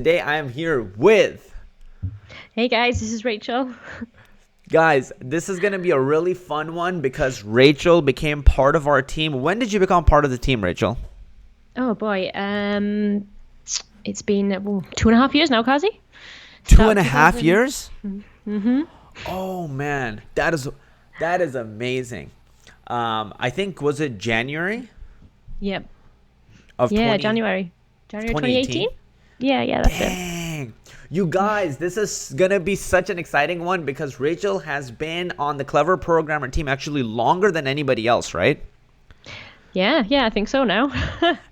today I am here with... Hey guys, this is Rachel. Guys, this is going to be a really fun one because Rachel became part of our team. When did you become part of the team, Rachel? Oh boy, it's been 2.5 years now, Qazi. Two and Start a of half 2000. years? Mm-hmm. Oh man, that is amazing. I think, was it January Yep. of Yeah, January 2018. 2018? Yeah, that's it. Dang. You guys, this is going to be such an exciting one because Rachel has been on the Clever Programmer team actually longer than anybody else, right? Yeah, I think so now.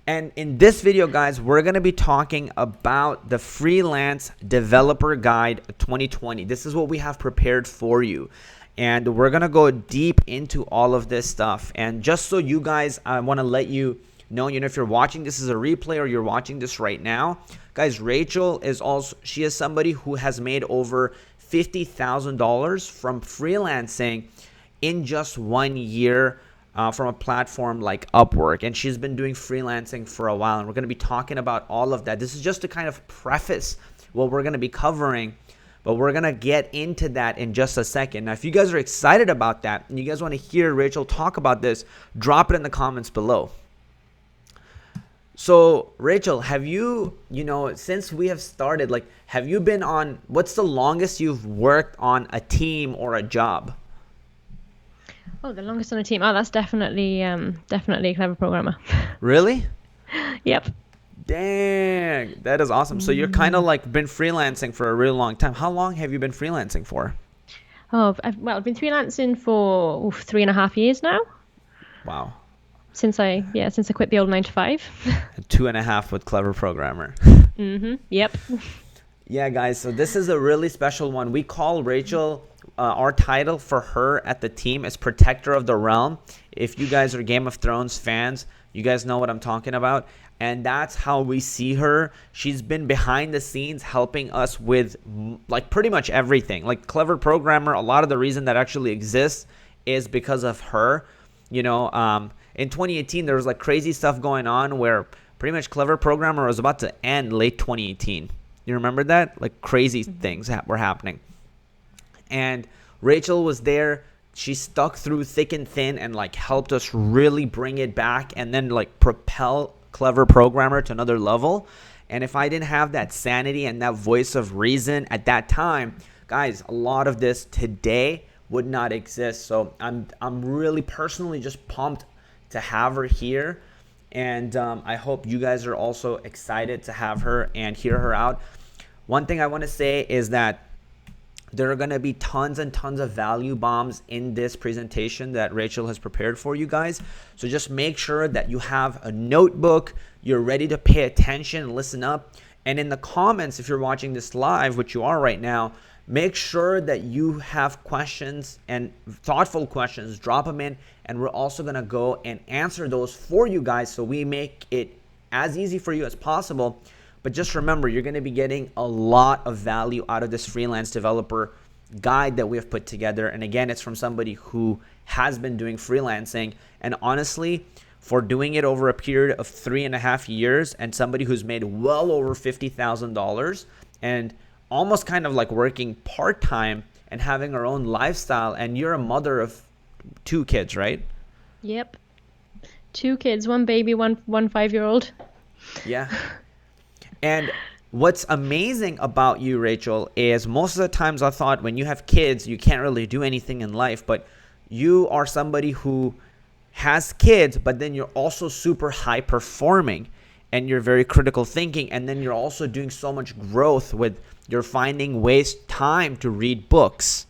And in this video, guys, we're going to be talking about the Freelance Developer Guide 2020. This is what we have prepared for you. And we're going to go deep into all of this stuff. And just so you guys, I want to let you know, if you're watching this as a replay or you're watching this right now, guys, Rachel she is somebody who has made over $50,000 from freelancing in just 1 year. From a platform like Upwork, and she's been doing freelancing for a while, and we're going to be talking about all of that. This is just to kind of preface what we're going to be covering, but we're going to get into that in just a second. Now, if you guys are excited about that and you guys want to hear Rachel talk about this, drop it in the comments below. So, Rachel, have you, since we have started, have you been on, what's the longest you've worked on a team or a job? Oh, the longest on a team. Oh, that's definitely a clever programmer. Really? Yep. Dang, that is awesome. So you're kind of been freelancing for a really long time. How long have you been freelancing for? Oh, I've been freelancing for 3.5 years now. Wow. Since I quit the old 9 to 5. 2.5 with Clever Programmer. Yep. Yeah, guys. So this is a really special one. We call Rachel. Our title for her at the team is Protector of the Realm. If you guys are Game of Thrones fans, you guys know what I'm talking about. And that's how we see her. She's been behind the scenes helping us with pretty much everything. Clever Programmer, a lot of the reason that actually exists is because of her. In 2018, there was crazy stuff going on where pretty much Clever Programmer was about to end late 2018. You remember that? Crazy things were happening. And Rachel was there. She stuck through thick and thin and helped us really bring it back and then propel Clever Programmer to another level. And if I didn't have that sanity and that voice of reason at that time, guys, a lot of this today would not exist. So I'm really personally just pumped to have her here. And I hope you guys are also excited to have her and hear her out. One thing I want to say is that there are going to be tons and tons of value bombs in this presentation that Rachel has prepared for you guys. So just make sure that you have a notebook, you're ready to pay attention and listen up. And in the comments, if you're watching this live, which you are right now, make sure that you have questions and thoughtful questions, drop them in. And we're also going to go and answer those for you guys so we make it as easy for you as possible. But just remember, you're going to be getting a lot of value out of this freelance developer guide that we have put together. And again, it's from somebody who has been doing freelancing. And honestly, for doing it over a period of 3.5 years and somebody who's made well over $50,000 and almost kind of working part-time and having her own lifestyle. And you're a mother of 2 kids, right? Yep. 2 kids, 1 baby, one 5-year-old. Yeah. And what's amazing about you, Rachel, is most of the times I thought when you have kids, you can't really do anything in life. But you are somebody who has kids, but then you're also super high performing and you're very critical thinking. And then you're also doing so much growth with you're finding time to read books,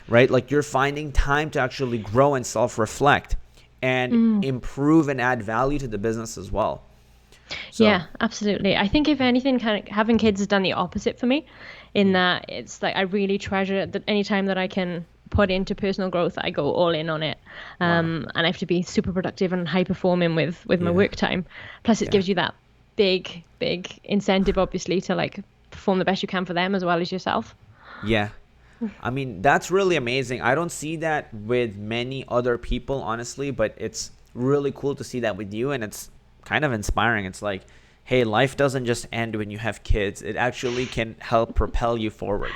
right? You're finding time to actually grow and self-reflect and improve and add value to the business as well. So, yeah, absolutely. I think if anything, having kids has done the opposite for me in that it's I really treasure that any time that I can put into personal growth, I go all in on it. And I have to be super productive and high performing with my work time. Plus it gives you that big incentive, obviously, to perform the best you can for them as well as yourself. Yeah. I mean, that's really amazing. I don't see that with many other people, honestly, but it's really cool to see that with you. And it's kind of inspiring. It's hey, life doesn't just end when you have kids. It actually can help propel you forward.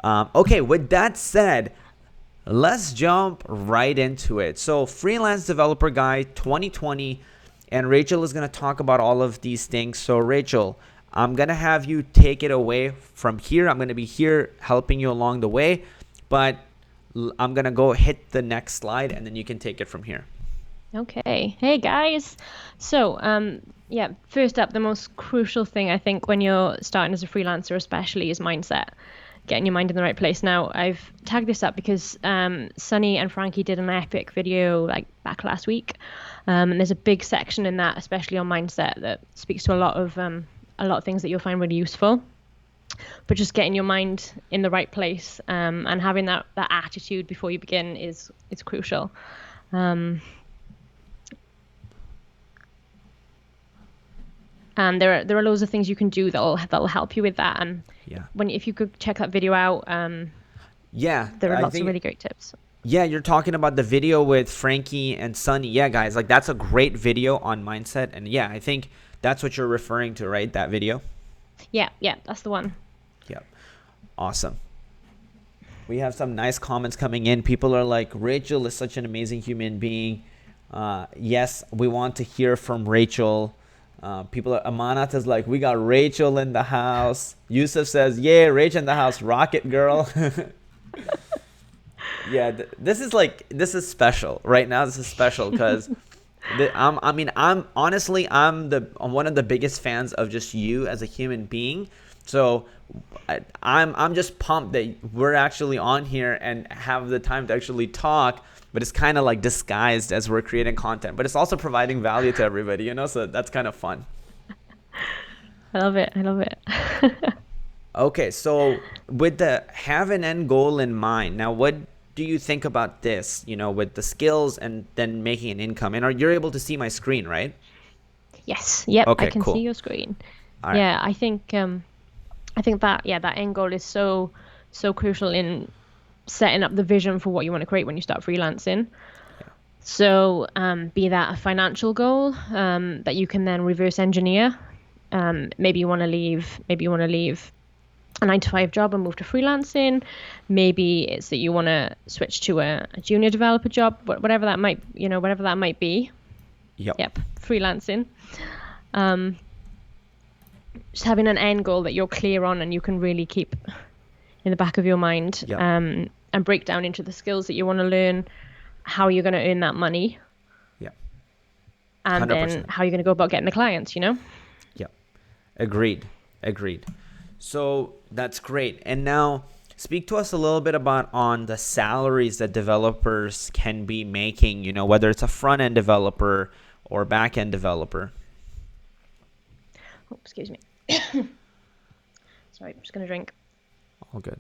Okay, with that said, let's jump right into it. So Freelance Developer Guide 2020, and Rachel is going to talk about all of these things. So Rachel, I'm going to have you take it away from here. I'm going to be here helping you along the way, but I'm going to go hit the next slide and then you can take it from here. Okay. Hey guys. So, yeah, first up, the most crucial thing I think when you're starting as a freelancer, especially, is mindset. Getting your mind in the right place. Now, I've tagged this up because Sunny and Frankie did an epic video like back last week, and there's a big section in that, especially on mindset, that speaks to a lot of things that you'll find really useful. But just getting your mind in the right place and having that attitude before you begin is crucial. And there are loads of things you can do that'll help you with that. And if you could check that video out, there are lots of really great tips. Yeah, you're talking about the video with Frankie and Sunny. Yeah, guys, like that's a great video on mindset. And yeah, I think that's what you're referring to, right? That video? Yeah, that's the one. Yep. Awesome. We have some nice comments coming in. People are like, Rachel is such an amazing human being. Yes, we want to hear from Rachel. Amanat is like, we got Rachel in the house. Yusuf says, yeah, Rachel in the house. Rocket girl. Yeah, this is special right now. This is special because I'm one of the biggest fans of just you as a human being. So I'm just pumped that we're actually on here and have the time to actually talk, but it's kind of like disguised as we're creating content, but it's also providing value to everybody, so that's kind of fun. I love it. Okay, so with the have an end goal in mind, now what do you think about this, with the skills and then making an income? And you're able to see my screen, right? Yes. Yep. Okay, I can cool. see your screen. All right. Yeah, I think that end goal is so crucial in setting up the vision for what you want to create when you start freelancing. Yeah. So be that a financial goal that you can then reverse engineer. Maybe you want to leave a 9-to-5 job and move to freelancing. Maybe it's that you want to switch to a junior developer job, whatever that might be. Yep. Freelancing. Just having an end goal that you're clear on and you can really keep in the back of your mind. Yep. And break down into the skills that you want to learn, how you're going to earn that money. Yeah. And 100%. Then how you're going to go about getting the clients, Yep. Agreed. So that's great. And now speak to us a little bit about on the salaries that developers can be making, whether it's a front-end developer or back-end developer. Oh, excuse me. Sorry, I'm just going to drink. All good.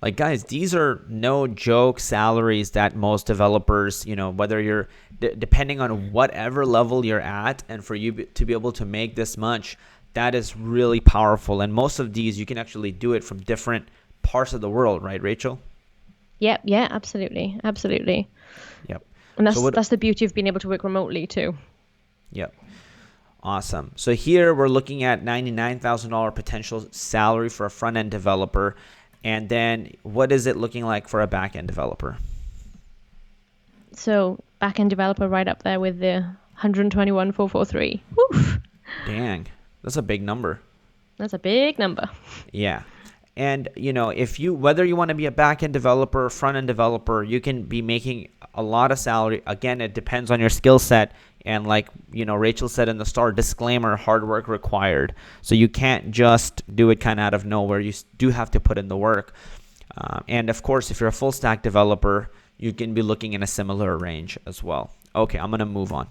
Like, guys, these are no joke salaries that most developers, whether you're depending on whatever level you're at, and for you to be able to make this much, that is really powerful. And most of these, you can actually do it from different parts of the world, right, Rachel? Yep. Yeah, absolutely. Yep. And that's the beauty of being able to work remotely too. Yep. Awesome. So here we're looking at $99,000 potential salary for a front-end developer. And then what is it looking like for a back-end developer? So back-end developer right up there with the 121,443. Woof. Dang. That's a big number. That's a big number. Yeah. And, whether you want to be a back-end developer or front-end developer, you can be making a lot of salary. Again, it depends on your skill set. And like, Rachel said in the start, disclaimer, hard work required. So you can't just do it kind of out of nowhere. You do have to put in the work. And of course, if you're a full stack developer, you can be looking in a similar range as well. Okay, I'm going to move on.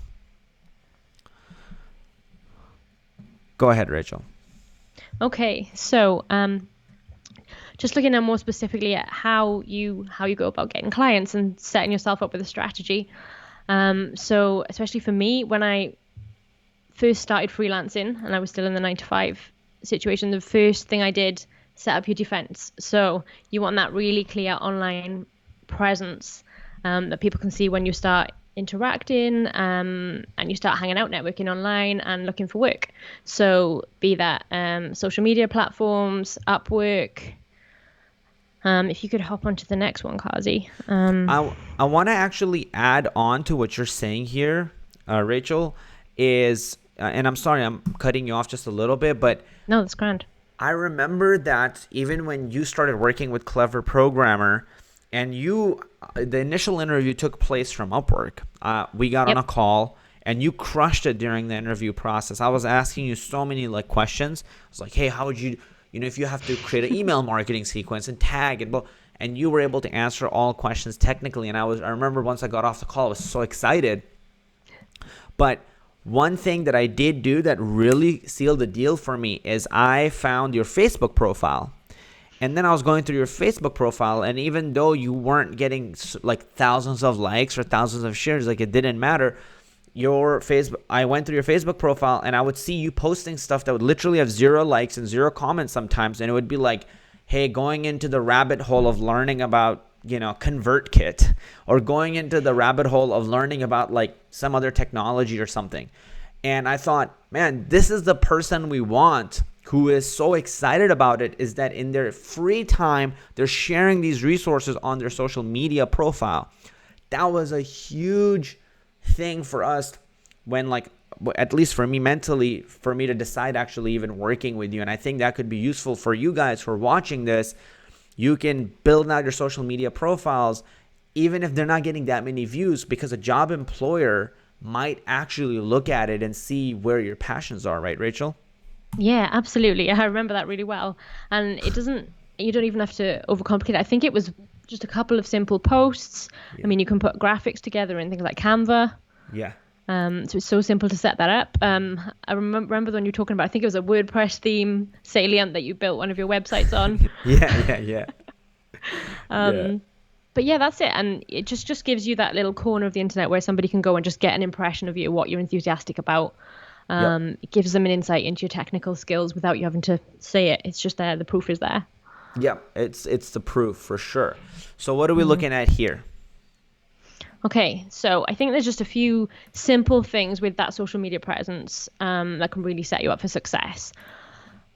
Go ahead, Rachel. Okay, so just looking at more specifically at how you go about getting clients and setting yourself up with a strategy. So especially for me, when I first started freelancing and I was still in the 9-to-5 situation, the first thing I did, set up your defense. So you want that really clear online presence that people can see when you start interacting, and you start hanging out, networking online, and looking for work. So be that social media platforms, Upwork. If you could hop onto the next one, Qazi. I want to actually add on to what you're saying here, Rachel, is, and I'm sorry I'm cutting you off just a little bit, but No, that's grand. I remember that even when you started working with Clever Programmer and the initial interview took place from Upwork, we got on Yep. a call and you crushed it during the interview process. I was asking you so many like questions. I was like, hey, how would you, if you have to create an email marketing sequence and tag and and you were able to answer all questions technically. And I remember once I got off the call, I was so excited. But one thing that I did do that really sealed the deal for me is I found your Facebook profile. And then I was going through your Facebook profile, and even though you weren't getting like thousands of likes or thousands of shares, like it didn't matter, I went through your Facebook profile and I would see you posting stuff that would literally have 0 likes and 0 comments sometimes. And it would be like, hey, going into the rabbit hole of learning about, ConvertKit, or going into the rabbit hole of learning about like some other technology or something. And I thought, man, this is the person we want, who is so excited about it, is that in their free time, they're sharing these resources on their social media profile. That was a huge thing for us when, like, at least for me mentally, for me to decide actually even working with you. And I think that could be useful for you guys who are watching this. You can build out your social media profiles, even if they're not getting that many views, because a job employer might actually look at it and see where your passions are, right, Rachel? Yeah, absolutely. I remember that really well. And you don't even have to overcomplicate it. I think it was just a couple of simple posts. Yeah. I mean, you can put graphics together in things like Canva. Yeah. So it's so simple to set that up. I remember when you were talking about, I think it was a WordPress theme salient that you built one of your websites on. Yeah. But yeah, that's it. And it just gives you that little corner of the internet where somebody can go and just get an impression of you, what you're enthusiastic about. It gives them an insight into your technical skills without you having to say it. It's just there. The proof is there. Yeah, it's the proof for sure. So what are we looking at here? Okay, so I think there's just a few simple things with that social media presence that can really set you up for success.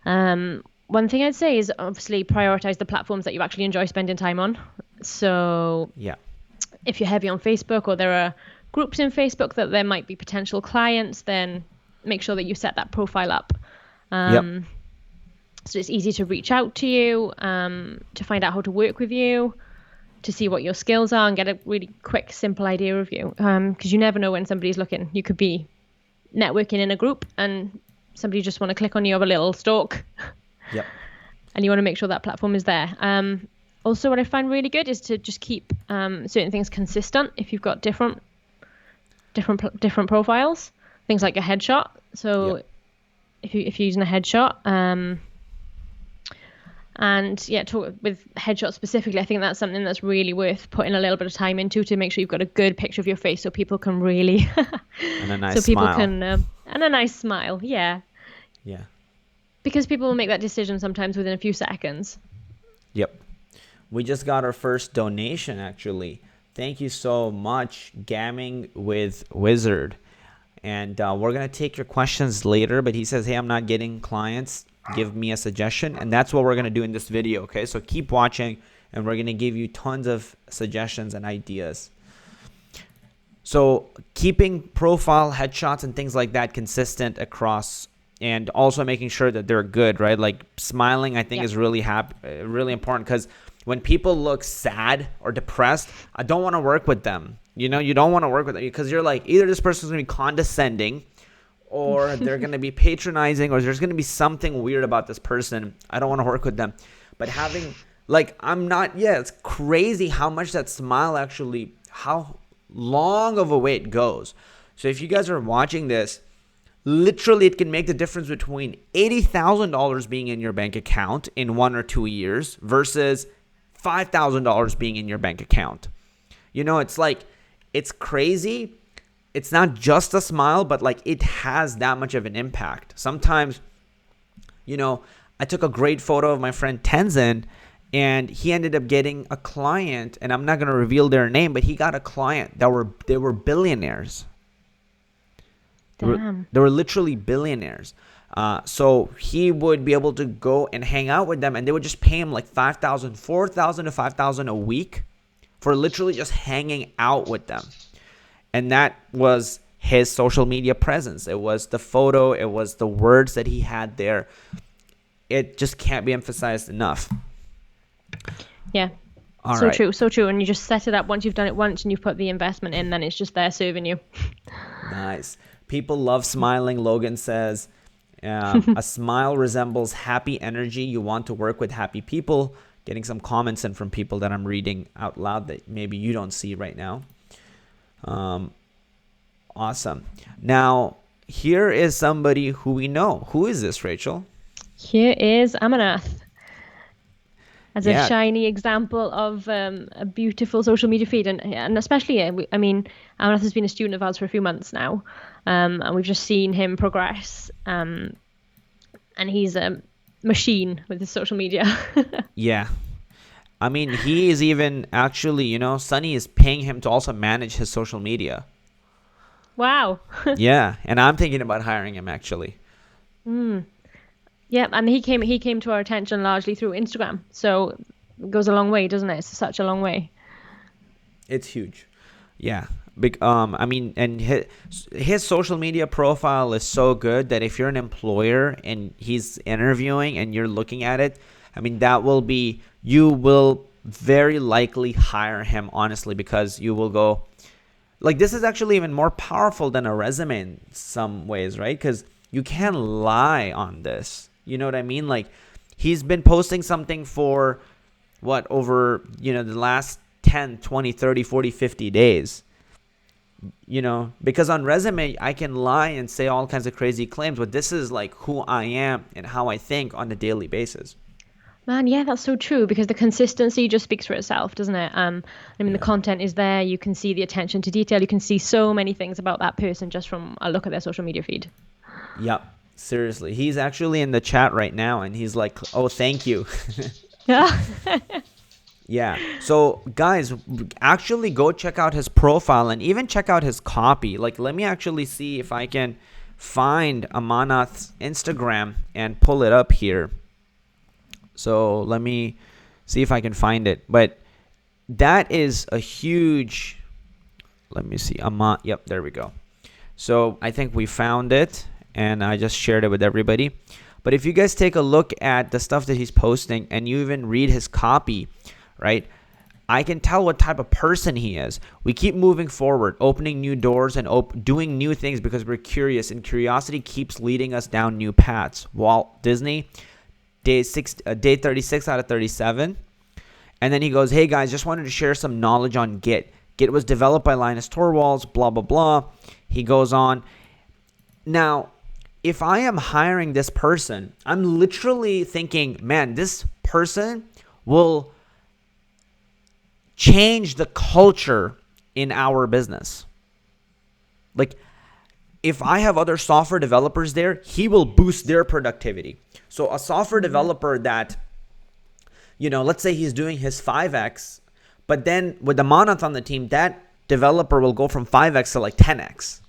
One thing I'd say is obviously prioritize the platforms that you actually enjoy spending time on. So Yeah. if you're heavy on Facebook, or there are groups in Facebook that there might be potential clients, then make sure that you set that profile up. So it's easy to reach out to you, to find out how to work with you, to see what your skills are, and get a really quick, simple idea of you. Because you never know when somebody's looking. You could be networking in a group and somebody just want to click on you of a little stalk. Yep. And you want to make sure that platform is there. Also, what I find really good is to just keep certain things consistent. If you've got different profiles, things like a headshot. So if you're using a headshot, and yeah, talk with headshots specifically, I think that's something that's really worth putting a little bit of time into, to make sure you've got a good picture of your face so people can really And a nice so people smile. can and a nice smile. Yeah, because people will make that decision sometimes within a few seconds. Yep. We just got our first donation, actually. Thank you so much, Gamming with Wizard. And we're going to take your questions later, but he says, hey, I'm not getting clients. Give me a suggestion. And that's what we're going to do in this video, okay? So keep watching, and we're going to give you tons of suggestions and ideas. So keeping profile headshots and things like that consistent across, and also making sure that they're good, right? Like smiling, I think, is really really important, because when people look sad or depressed, I don't want to work with them. You know, you don't want to work with them because you're like, either this person's going to be condescending, or they're going to be patronizing, or there's going to be something weird about this person. I don't want to work with them. But having, like, it's crazy how much that smile actually, how long of a way it goes. So if you guys are watching this, literally it can make the difference between $80,000 being in your bank account in 1 or 2 years versus $5,000 being in your bank account. You know, it's like, it's crazy. It's not just a smile, but like it has that much of an impact. Sometimes, you know, I took a great photo of my friend Tenzin, And he ended up getting a client, and I'm not going to reveal their name, but he got a client that they were billionaires. Damn. They were literally billionaires. So he would be able to go and hang out with them, and they would just pay him like $4,000 to $5,000 a week for literally just hanging out with them. And that was his social media presence. It was the photo. It was the words that he had there. It just can't be emphasized enough. Yeah. All so right. true, so true. And you just set it up once you've done it once and you've put the investment in, then it's just there serving you. Nice. People love smiling. Logan says, a smile resembles happy energy. You want to work with happy people. Getting some comments in from people that I'm reading out loud that maybe you don't see right now. Awesome. Now, here is somebody who we know. Who is this, Rachel? Here is Amanath as a Yeah. shiny example of a beautiful social media feed. And especially, I mean, Amanath has been a student of ours for a few months now. And we've just seen him progress. And he's a machine with his social media. Yeah. I mean, he is even actually, Sunny is paying him to also manage his social media. Wow. Yeah. And I'm thinking about hiring him actually. Yeah, and he came to our attention largely through Instagram. So it goes a long way, doesn't it? It's such a long way. It's huge. Yeah. I mean, and his social media profile is so good that if you're an employer and he's interviewing and you're looking at it, I mean, you will very likely hire him, honestly, because you will go, like, this is actually even more powerful than a resume in some ways, right? Because you can't lie on this. You know what I mean? Like, he's been posting something for over, the last 10, 20, 30, 40, 50 days. Because on resume, I can lie and say all kinds of crazy claims, but this is like who I am and how I think on a daily basis. Man, yeah, that's so true because the consistency just speaks for itself, doesn't it? The content is there. You can see the attention to detail. You can see so many things about that person just from a look at their social media feed. Yep. Seriously. He's actually in the chat right now and he's like, oh, thank you. Yeah. Yeah. So guys, actually go check out his profile and even check out his copy. Like, let me actually see if I can find Amanath's Instagram and pull it up here. So let me see if I can find it. But that is a huge, let me see. Yep, there we go. So I think we found it and I just shared it with everybody. But if you guys take a look at the stuff that he's posting and you even read his copy, right, I can tell what type of person he is. We keep moving forward, opening new doors and doing new things because we're curious, and curiosity keeps leading us down new paths. Walt Disney, day 36 out of 37. And then he goes, hey guys, just wanted to share some knowledge on Git. Git was developed by Linus Torvalds, blah, blah, blah. He goes on. Now, if I am hiring this person, I'm literally thinking, man, this person will change the culture in our business. Like, if I have other software developers there, he will boost their productivity. So a software developer that, let's say he's doing his 5x, but then with the Amanath on the team, that developer will go from 5x to like 10x.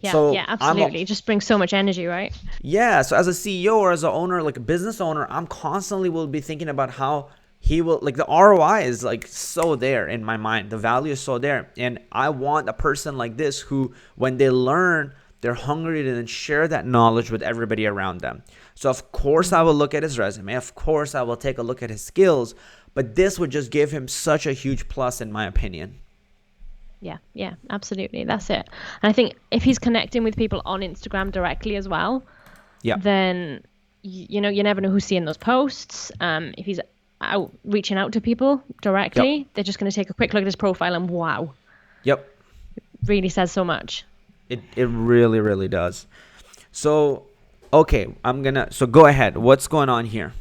Yeah, So yeah, absolutely. It just brings so much energy, right? Yeah. So as a CEO or as an owner, like a business owner, I'm constantly will be thinking about how he will, like, the ROI is like so there in my mind. The value is so there. And I want a person like this who, when they learn, they're hungry to then share that knowledge with everybody around them. So of course I will look at his resume. Of course I will take a look at his skills. But this would just give him such a huge plus in my opinion. Yeah, absolutely. That's it. And I think if he's connecting with people on Instagram directly as well, then, you never know who's seeing those posts. If he's reaching out to people directly, they're just going to take a quick look at his profile and wow. Yep. It really says so much. It really, really does. So, okay, so go ahead. What's going on here?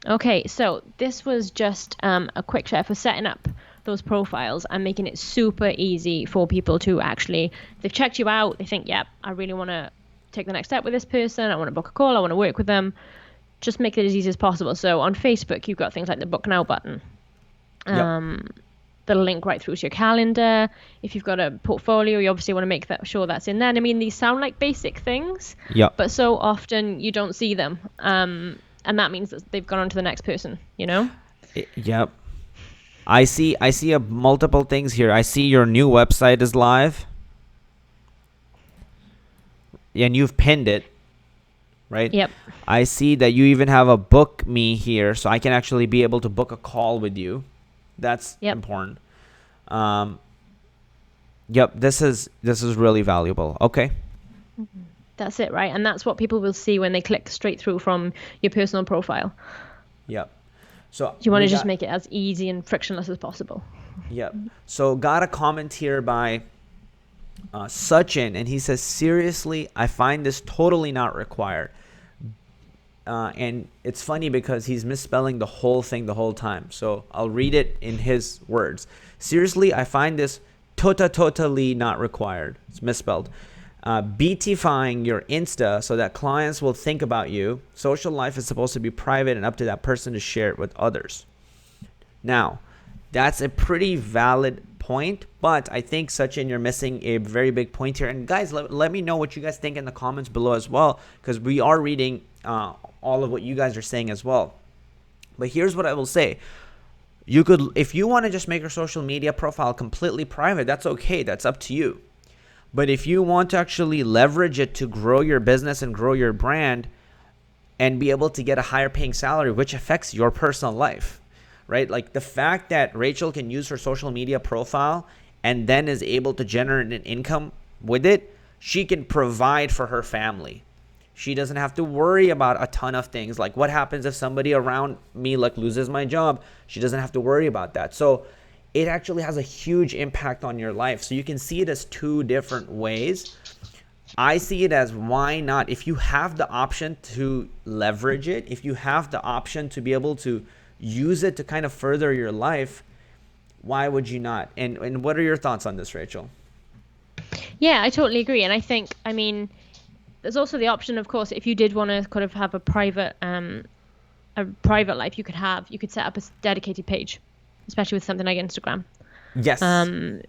Okay, so this was just a quick share for setting up those profiles and making it super easy for people to actually, if they've checked you out, they think, yep, I really want to take the next step with this person, I want to book a call, I want to work with them. just make it as easy as possible. So on Facebook, you've got things like the book now button. Yep. That'll link right through to your calendar. If you've got a portfolio, you obviously want to make sure that's in there. And I mean, these sound like basic things, Yep. but so often you don't see them. And that means that they've gone on to the next person, you know? Yep. I see multiple things here. I see your new website is live. And you've pinned it, right? Yep. I see that you even have a book me here, so I can actually be able to book a call with you. That's important. Yep, this is really valuable. Okay. That's it, right? And that's what people will see when they click straight through from your personal profile. Yep. So You want to just make it as easy and frictionless as possible. Yep. So got a comment here by Sachin, and he says, seriously, I find this totally not required. And it's funny because he's misspelling the whole thing the whole time. So I'll read it in his words. Seriously, I find this totally not required. It's misspelled. Beautifying your Insta so that clients will think about you. Social life is supposed to be private and up to that person to share it with others. Now, that's a pretty valid point, but I think, Sachin, you're missing a very big point here. And guys, let me know what you guys think in the comments below as well, because we are reading all of what you guys are saying as well. But here's what I will say. You could, if you want to just make your social media profile completely private, that's okay. That's up to you. But if you want to actually leverage it to grow your business and grow your brand and be able to get a higher paying salary, which affects your personal life, right? Like the fact that Rachel can use her social media profile and then is able to generate an income with it, she can provide for her family. She doesn't have to worry about a ton of things. Like what happens if somebody around me like loses my job? She doesn't have to worry about that. So it actually has a huge impact on your life. So you can see it as two different ways. I see it as, why not? If you have the option to leverage it, if you have the option to be able to use it to kind of further your life, why would you not? And what are your thoughts on this, Rachel? Yeah, I totally agree. And I think, I mean, there's also the option, of course, if you did want to kind of have a private life, you could set up a dedicated page, especially with something like Instagram. Yes.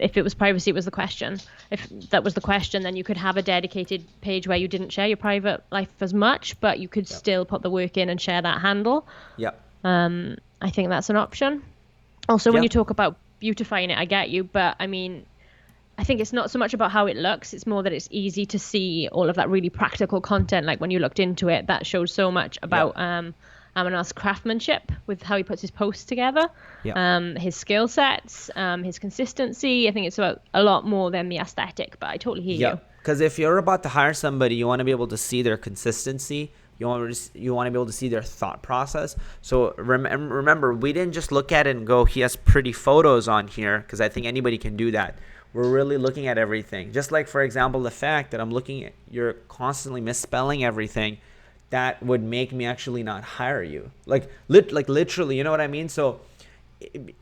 If it was privacy was the question. If that was the question, then you could have a dedicated page where you didn't share your private life as much, but you could still put the work in and share that handle. Yep. I think that's an option. Also, when you talk about beautifying it, I get you, but I mean, I think it's not so much about how it looks. It's more that it's easy to see all of that really practical content. Like when you looked into it, that shows so much about Amanat's craftsmanship with how he puts his posts together, his skill sets, his consistency. I think it's about a lot more than the aesthetic, but I totally hear you. Because if you're about to hire somebody, you want to be able to see their consistency. You want to be able to see their thought process. So remember, we didn't just look at it and go, he has pretty photos on here, because I think anybody can do that. We're really looking at everything. Just like, for example, the fact that I'm looking at, you're constantly misspelling everything, that would make me actually not hire you. Like literally, you know what I mean? So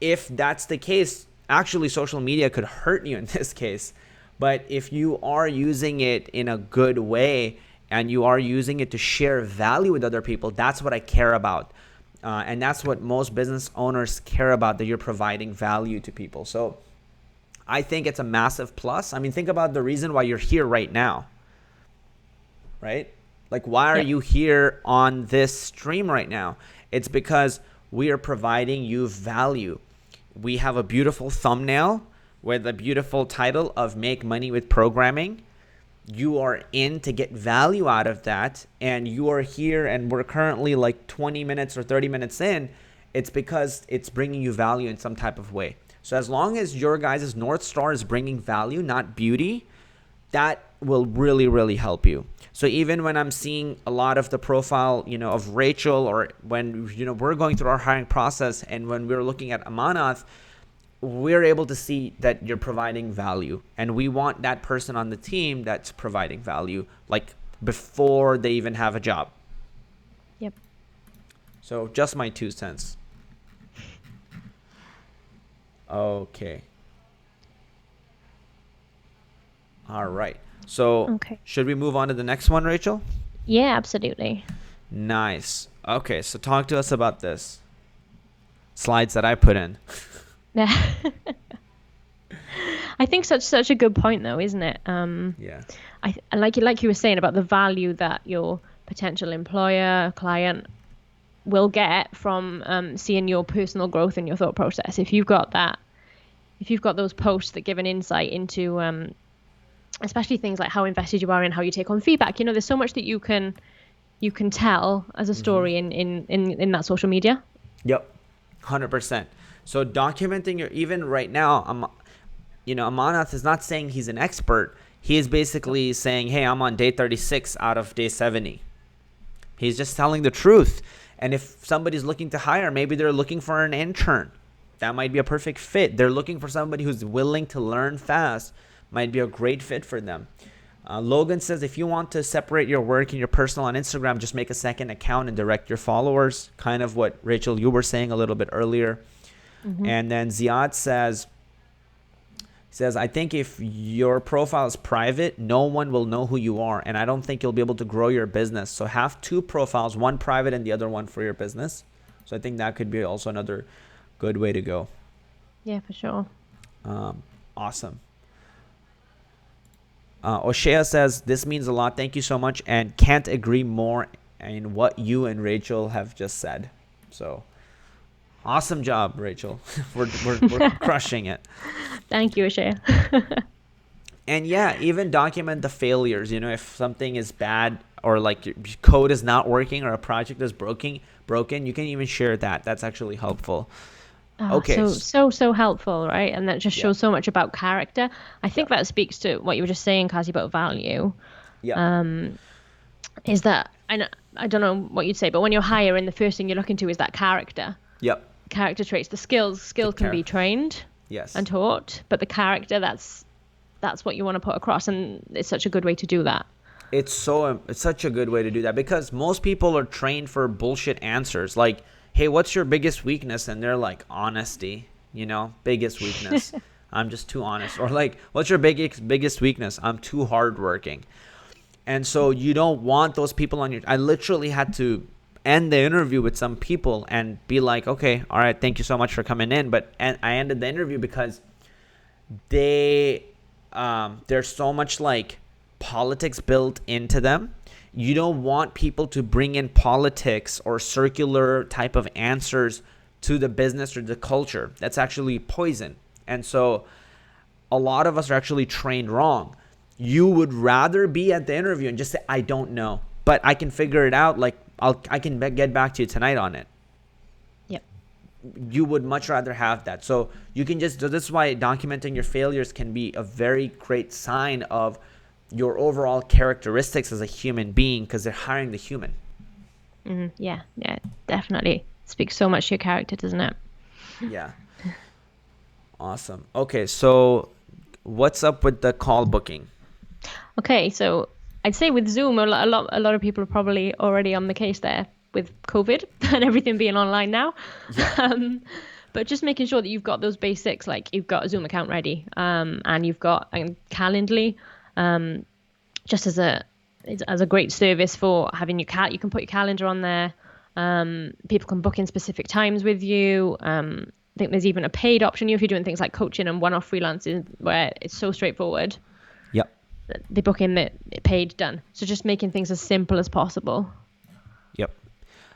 if that's the case, actually social media could hurt you in this case. But if you are using it in a good way and you are using it to share value with other people, that's what I care about. And that's what most business owners care about, that you're providing value to people. So I think it's a massive plus. I mean, think about the reason why you're here right now, right? Like, why are you here on this stream right now? It's because we are providing you value. We have a beautiful thumbnail with a beautiful title of Make Money with Programming. You are in to get value out of that, and you are here, and we're currently like 20 minutes or 30 minutes in. It's because it's bringing you value in some type of way. So as long as your guys' North Star is bringing value, not beauty, that will really, really help you. So even when I'm seeing a lot of the profile, of Rachel, or when, we're going through our hiring process, and when we're looking at Amanat, we're able to see that you're providing value. And we want that person on the team that's providing value, like before they even have a job. Yep. So just my 2 cents. Okay. All right. So should we move on to the next one, Rachel? Yeah, absolutely. Nice. Okay, so talk to us about this. Slides that I put in. Yeah. I think such a good point though, isn't it? Yeah. I like you were saying about the value that your potential employer, client will get from seeing your personal growth in your thought process. If you've got that, if you've got those posts that give an insight into especially things like how invested you are in how you take on feedback, there's so much that you can tell as a story in that social media. Yep. 100%. So documenting your, even right now, Amanath is not saying he's an expert. He is basically saying, hey, I'm on day 36 out of day 70. He's just telling the truth. And if somebody's looking to hire, maybe they're looking for an intern. That might be a perfect fit. They're looking for somebody who's willing to learn fast. Might be a great fit for them. Logan says, if you want to separate your work and your personal on Instagram, just make a second account and direct your followers. Kind of what, Rachel, you were saying a little bit earlier. And then Ziad says, I think if your profile is private, no one will know who you are. And I don't think you'll be able to grow your business. So have two profiles, one private and the other one for your business. So I think that could be also another good way to go. Yeah, for sure. Awesome. O'Shea says, this means a lot. Thank you so much. And can't agree more in what you and Rachel have just said. So awesome job, Rachel. we're crushing it. Thank you, Ashaya. And yeah, even document the failures. If something is bad or like your code is not working or a project is broken, you can even share that. That's actually helpful. Okay. So helpful, right? And that just shows so much about character. I think that speaks to what you were just saying, Qazi, about value. Yeah. Is that, I don't know what you'd say, but when you're hiring, the first thing you're looking to is that character. Yep. Character traits, the skills can be trained. Yes. And taught, but the character, that's what you want to put across, and it's such a good way to do that. It's such a good way to do that, because most people are trained for bullshit answers like, hey, what's your biggest weakness? And they're like, honesty, biggest weakness. I'm just too honest. Or like, what's your biggest weakness? I'm too hardworking. And so you don't want those people on your, I literally had to end the interview with some people and be like, okay, all right, thank you so much for coming in. And I ended the interview because there's so much like politics built into them. You don't want people to bring in politics or circular type of answers to the business or the culture. That's actually poison. And so a lot of us are actually trained wrong. You would rather be at the interview and just say, I don't know, but I can figure it out. Like I can get back to you tonight on it. Yep. You would much rather have that. So you can this is why documenting your failures can be a very great sign of your overall characteristics as a human being, because they're hiring the human. Yeah, definitely. Speaks so much to your character, doesn't it? Yeah. Awesome. Okay, so what's up with the call booking? Okay, so I'd say with Zoom, a lot of people are probably already on the case there with COVID and everything being online now. Yeah. But just making sure that you've got those basics, like you've got a Zoom account ready, and you've got Calendly, just as a great service for having you can put your calendar on there. People can book in specific times with you. I think there's even a paid option if you're doing things like coaching and one-off freelancing, where it's so straightforward. Yep. They book in, the paid, done. So just making things as simple as possible. Yep.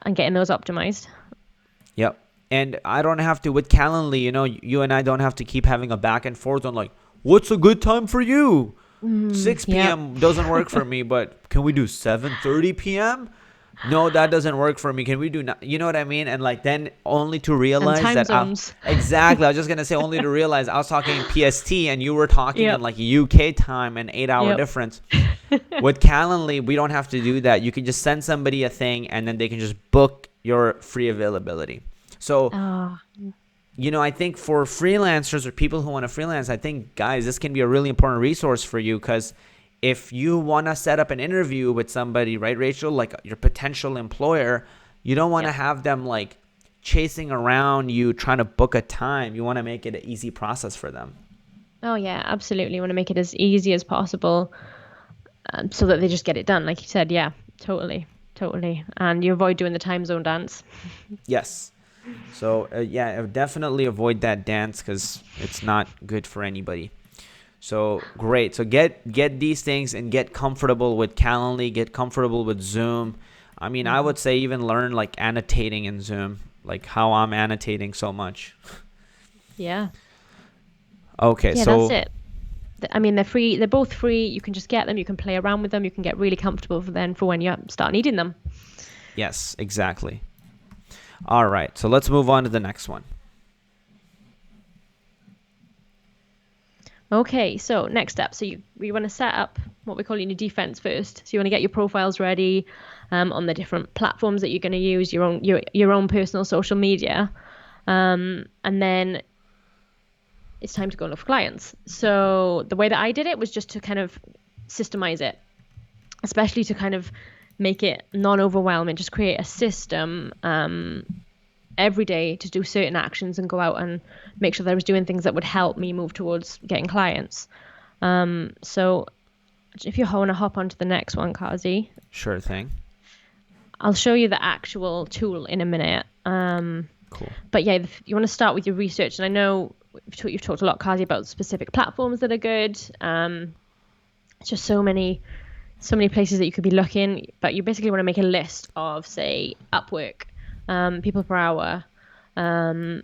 And getting those optimized. Yep. And I don't have to, with Calendly, you and I don't have to keep having a back and forth on like, what's a good time for you? 6 p.m. doesn't work for me, but can we do 7:30 p.m.? No, that doesn't work for me. Can we do you know what I mean? And like then only to realize and time that zones. Exactly. I was just gonna say only to realize I was talking PST and you were talking in like UK time and 8-hour difference. With Calendly, we don't have to do that. You can just send somebody a thing and then they can just book your free availability. So I think for freelancers or people who want to freelance, I think, guys, this can be a really important resource for you, because if you want to set up an interview with somebody, right, Rachel, like your potential employer, you don't want to have them like chasing around you trying to book a time. You want to make it an easy process for them. Oh, yeah, absolutely. You want to make it as easy as possible so that they just get it done. Like you said, yeah, totally. Totally. And you avoid doing the time zone dance. Yes. So yeah, definitely avoid that dance because it's not good for anybody. So great. So get these things and get comfortable with Calendly, get comfortable with Zoom. I mean, I would say even learn like annotating in Zoom, like how I'm annotating so much. Yeah. Okay, Yeah, that's so it. I mean, they're free. They're both free. You can just get them. You can play around with them. You can get really comfortable for when you start needing them. yes, exactly. All right, so let's move on to the next one. Okay, so next step. So you want to set up what we call your defense first. So you want to get your profiles ready on the different platforms that you're going to use, your own personal social media, and then it's time to go look for clients. So the way that I did it was just to kind of systemize it, especially to kind of make it non-overwhelming. Just create a system every day to do certain actions and go out and make sure that I was doing things that would help me move towards getting clients. So if you want to hop onto the next one, Qazi, Sure thing. I'll show you the actual tool in a minute. Cool. But yeah, you want to start with your research. And I know you've talked a lot, Qazi, about specific platforms that are good. It's just so many places that you could be looking. But you basically want to make a list of, say, Upwork, people per hour. There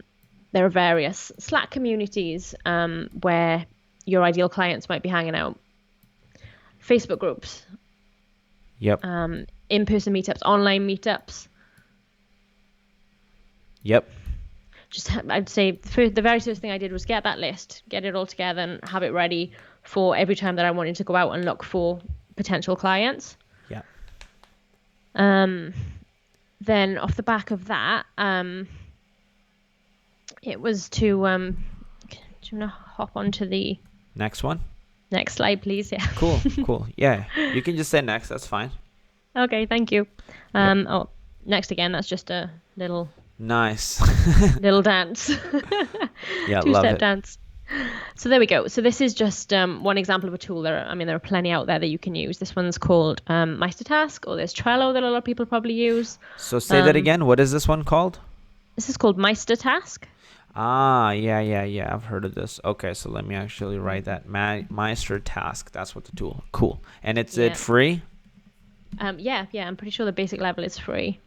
are various Slack communities where your ideal clients might be hanging out. Facebook groups, Yep. in-person meetups, online meetups. Yep. I'd say the very first thing I did was get that list, get it all together, and have it ready for every time that I wanted to go out and look for potential clients. Yeah. Then off the back of that, it was to do you want to hop onto the Next one. next slide, please? Yeah. Cool. Cool. Yeah. You can just say next. That's fine. Okay, thank you. Oh, next again. That's just a little Nice. dance. Yeah, love Two-step it. dance. So there we go. So this is just one example of a tool. There are plenty out there that you can use. This one's called Meistertask, or there's Trello that a lot of people probably use. So say that again. What is this one called? This is called Meistertask. Ah, yeah. I've heard of this. Okay, so let me actually write that. Meistertask. That's what the tool. Cool. And it's Yeah. it free? Yeah. I'm pretty sure the basic level is free.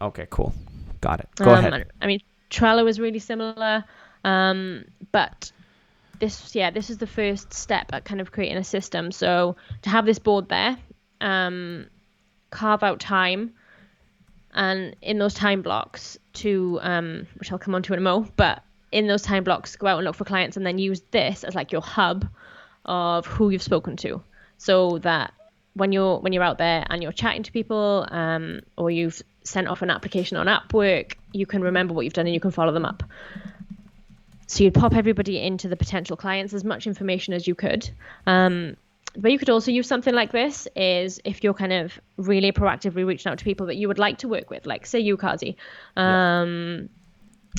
Okay, cool. Got it. Go ahead. I mean, Trello is really similar, but this is the first step at kind of creating a system. So to have this board there, carve out time, and in those time blocks to which I'll come on to in a mo, but in those time blocks, go out and look for clients, and then use this as like your hub of who you've spoken to, so that when you're out there and you're chatting to people, or you've sent off an application on Upwork, you can remember what you've done and you can follow them up. So you'd pop everybody into the potential clients, as much information as you could. But you could also use something like this is if you're kind of really proactively reaching out to people that you would like to work with, like say you, Qazi.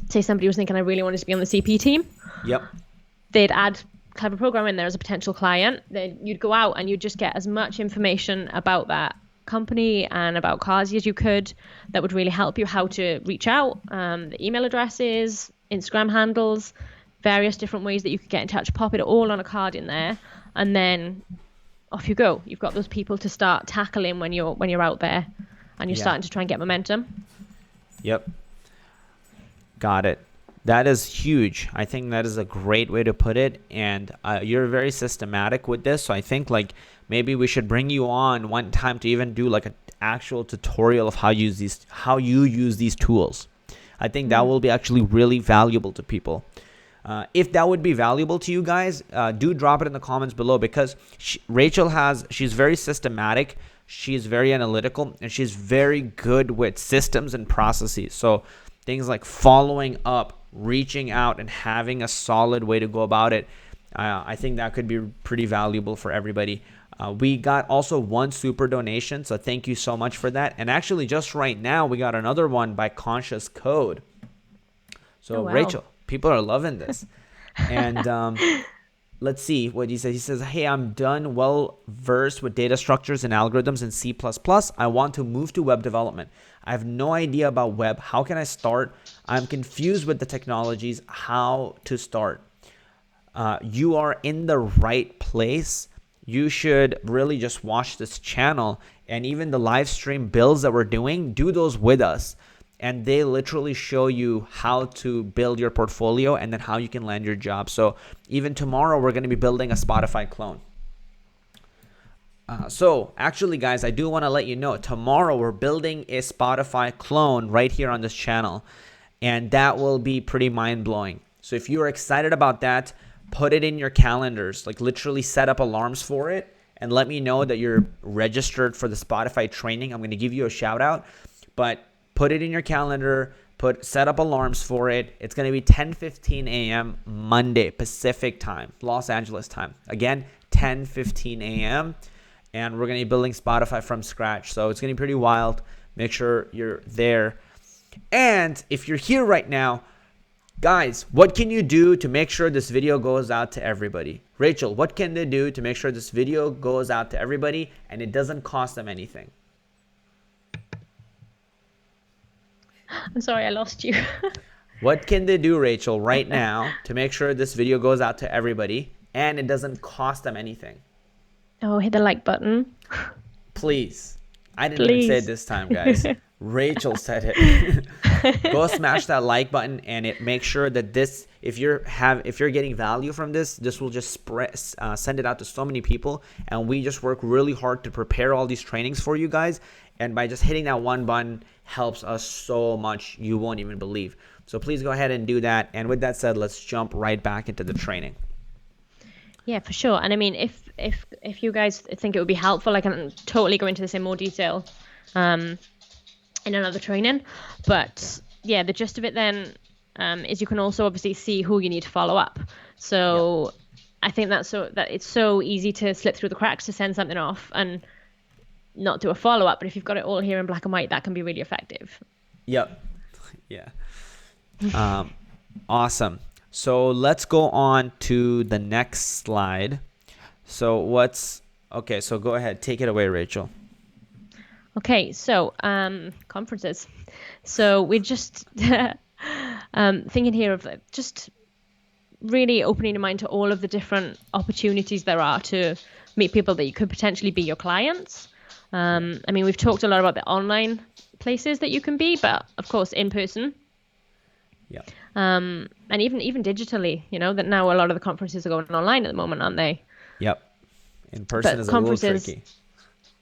Say somebody was thinking, I really wanted to be on the CP team. Yep. They'd add Clever Program in there as a potential client. Then you'd go out and you'd just get as much information about that company and about Qazi as you could. That would really help you how to reach out, the email addresses, Instagram handles, various different ways that you could get in touch. Pop it all on a card in there, and then off you go. You've got those people to start tackling when you're out there and you're starting to try and get momentum. Yep. Got it. That is huge. I think that is a great way to put it. And you're very systematic with this. So I think like maybe we should bring you on one time to even do like an actual tutorial of how you use these tools. I think that will be actually really valuable to people. If that would be valuable to you guys, do drop it in the comments below, because she's very systematic, she's very analytical, and she's very good with systems and processes. So things like following up, reaching out, and having a solid way to go about it, I think that could be pretty valuable for everybody. We got also one super donation, so thank you so much for that. And actually just right now we got another one by Conscious Code. So Oh, wow. Rachel, people are loving this. And let's see what he says. He says, hey, I'm done well versed with data structures and algorithms in C++. I want to move to web development. I have no idea about web. How can I start? I'm confused with the technologies. How to start? You are in the right place. You should really just watch this channel, and even the live stream builds that we're doing, do those with us. And they literally show you how to build your portfolio and then how you can land your job. So even tomorrow, we're going to be building a Spotify clone. So actually, guys, I do want to let you know, tomorrow we're building a Spotify clone right here on this channel. And that will be pretty mind-blowing. So if you're excited about that, put it in your calendars. Like literally set up alarms for it. And let me know that you're registered for the Spotify training. I'm going to give you a shout out. But put it in your calendar, set up alarms for it. It's going to be 10:15 a.m. Monday, Pacific time, Los Angeles time. Again, 10:15 a.m. And we're going to be building Spotify from scratch. So it's going to be pretty wild. Make sure you're there. And if you're here right now, guys, what can you do to make sure this video goes out to everybody? Rachel, what can they do to make sure this video goes out to everybody and it doesn't cost them anything? I'm sorry, I lost you. What can they do, Rachel, right now to make sure this video goes out to everybody and it doesn't cost them anything? Oh, hit the like button. Please. I didn't even say it this time, guys. Rachel said it. Go smash that like button and make sure that this, if you're getting value from this will just send it out to so many people. And we just work really hard to prepare all these trainings for you guys. And by just hitting that one button helps us so much you won't even believe. So please go ahead and do that. And with that said, let's jump right back into the training. Yeah, for sure. And I mean, if you guys think it would be helpful, I can totally go into this in more detail in another training. But yeah, the gist of it then is you can also obviously see who you need to follow up. So I think that it's so easy to slip through the cracks to send something off and not do a follow-up. But if you've got it all here in black and white, that can be really effective. Yep. Yeah. Awesome. So let's go on to the next slide. So so go ahead, take it away, Rachel. Okay, so conferences. So we're just thinking here of just really opening your mind to all of the different opportunities there are to meet people that you could potentially be your clients. I mean, we've talked a lot about the online places that you can be, but of course in person. Yeah. And even digitally, that now a lot of the conferences are going online at the moment, aren't they? Yep. In person is a little tricky.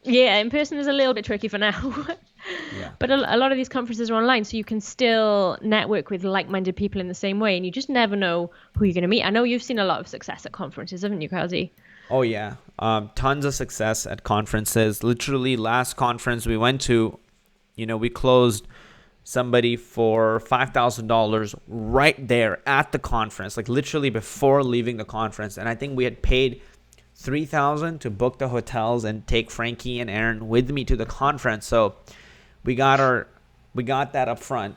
Yeah, in person is a little bit tricky for now. Yeah. But a lot of these conferences are online, so you can still network with like-minded people in the same way, and you just never know who you're going to meet. I know you've seen a lot of success at conferences, haven't you, Qazi? Oh, yeah. Tons of success at conferences. Literally, last conference we went to, we closed somebody for $5,000 right there at the conference, like literally before leaving the conference. And I think we had paid $3,000 to book the hotels and take Frankie and Aaron with me to the conference. So we got that up front.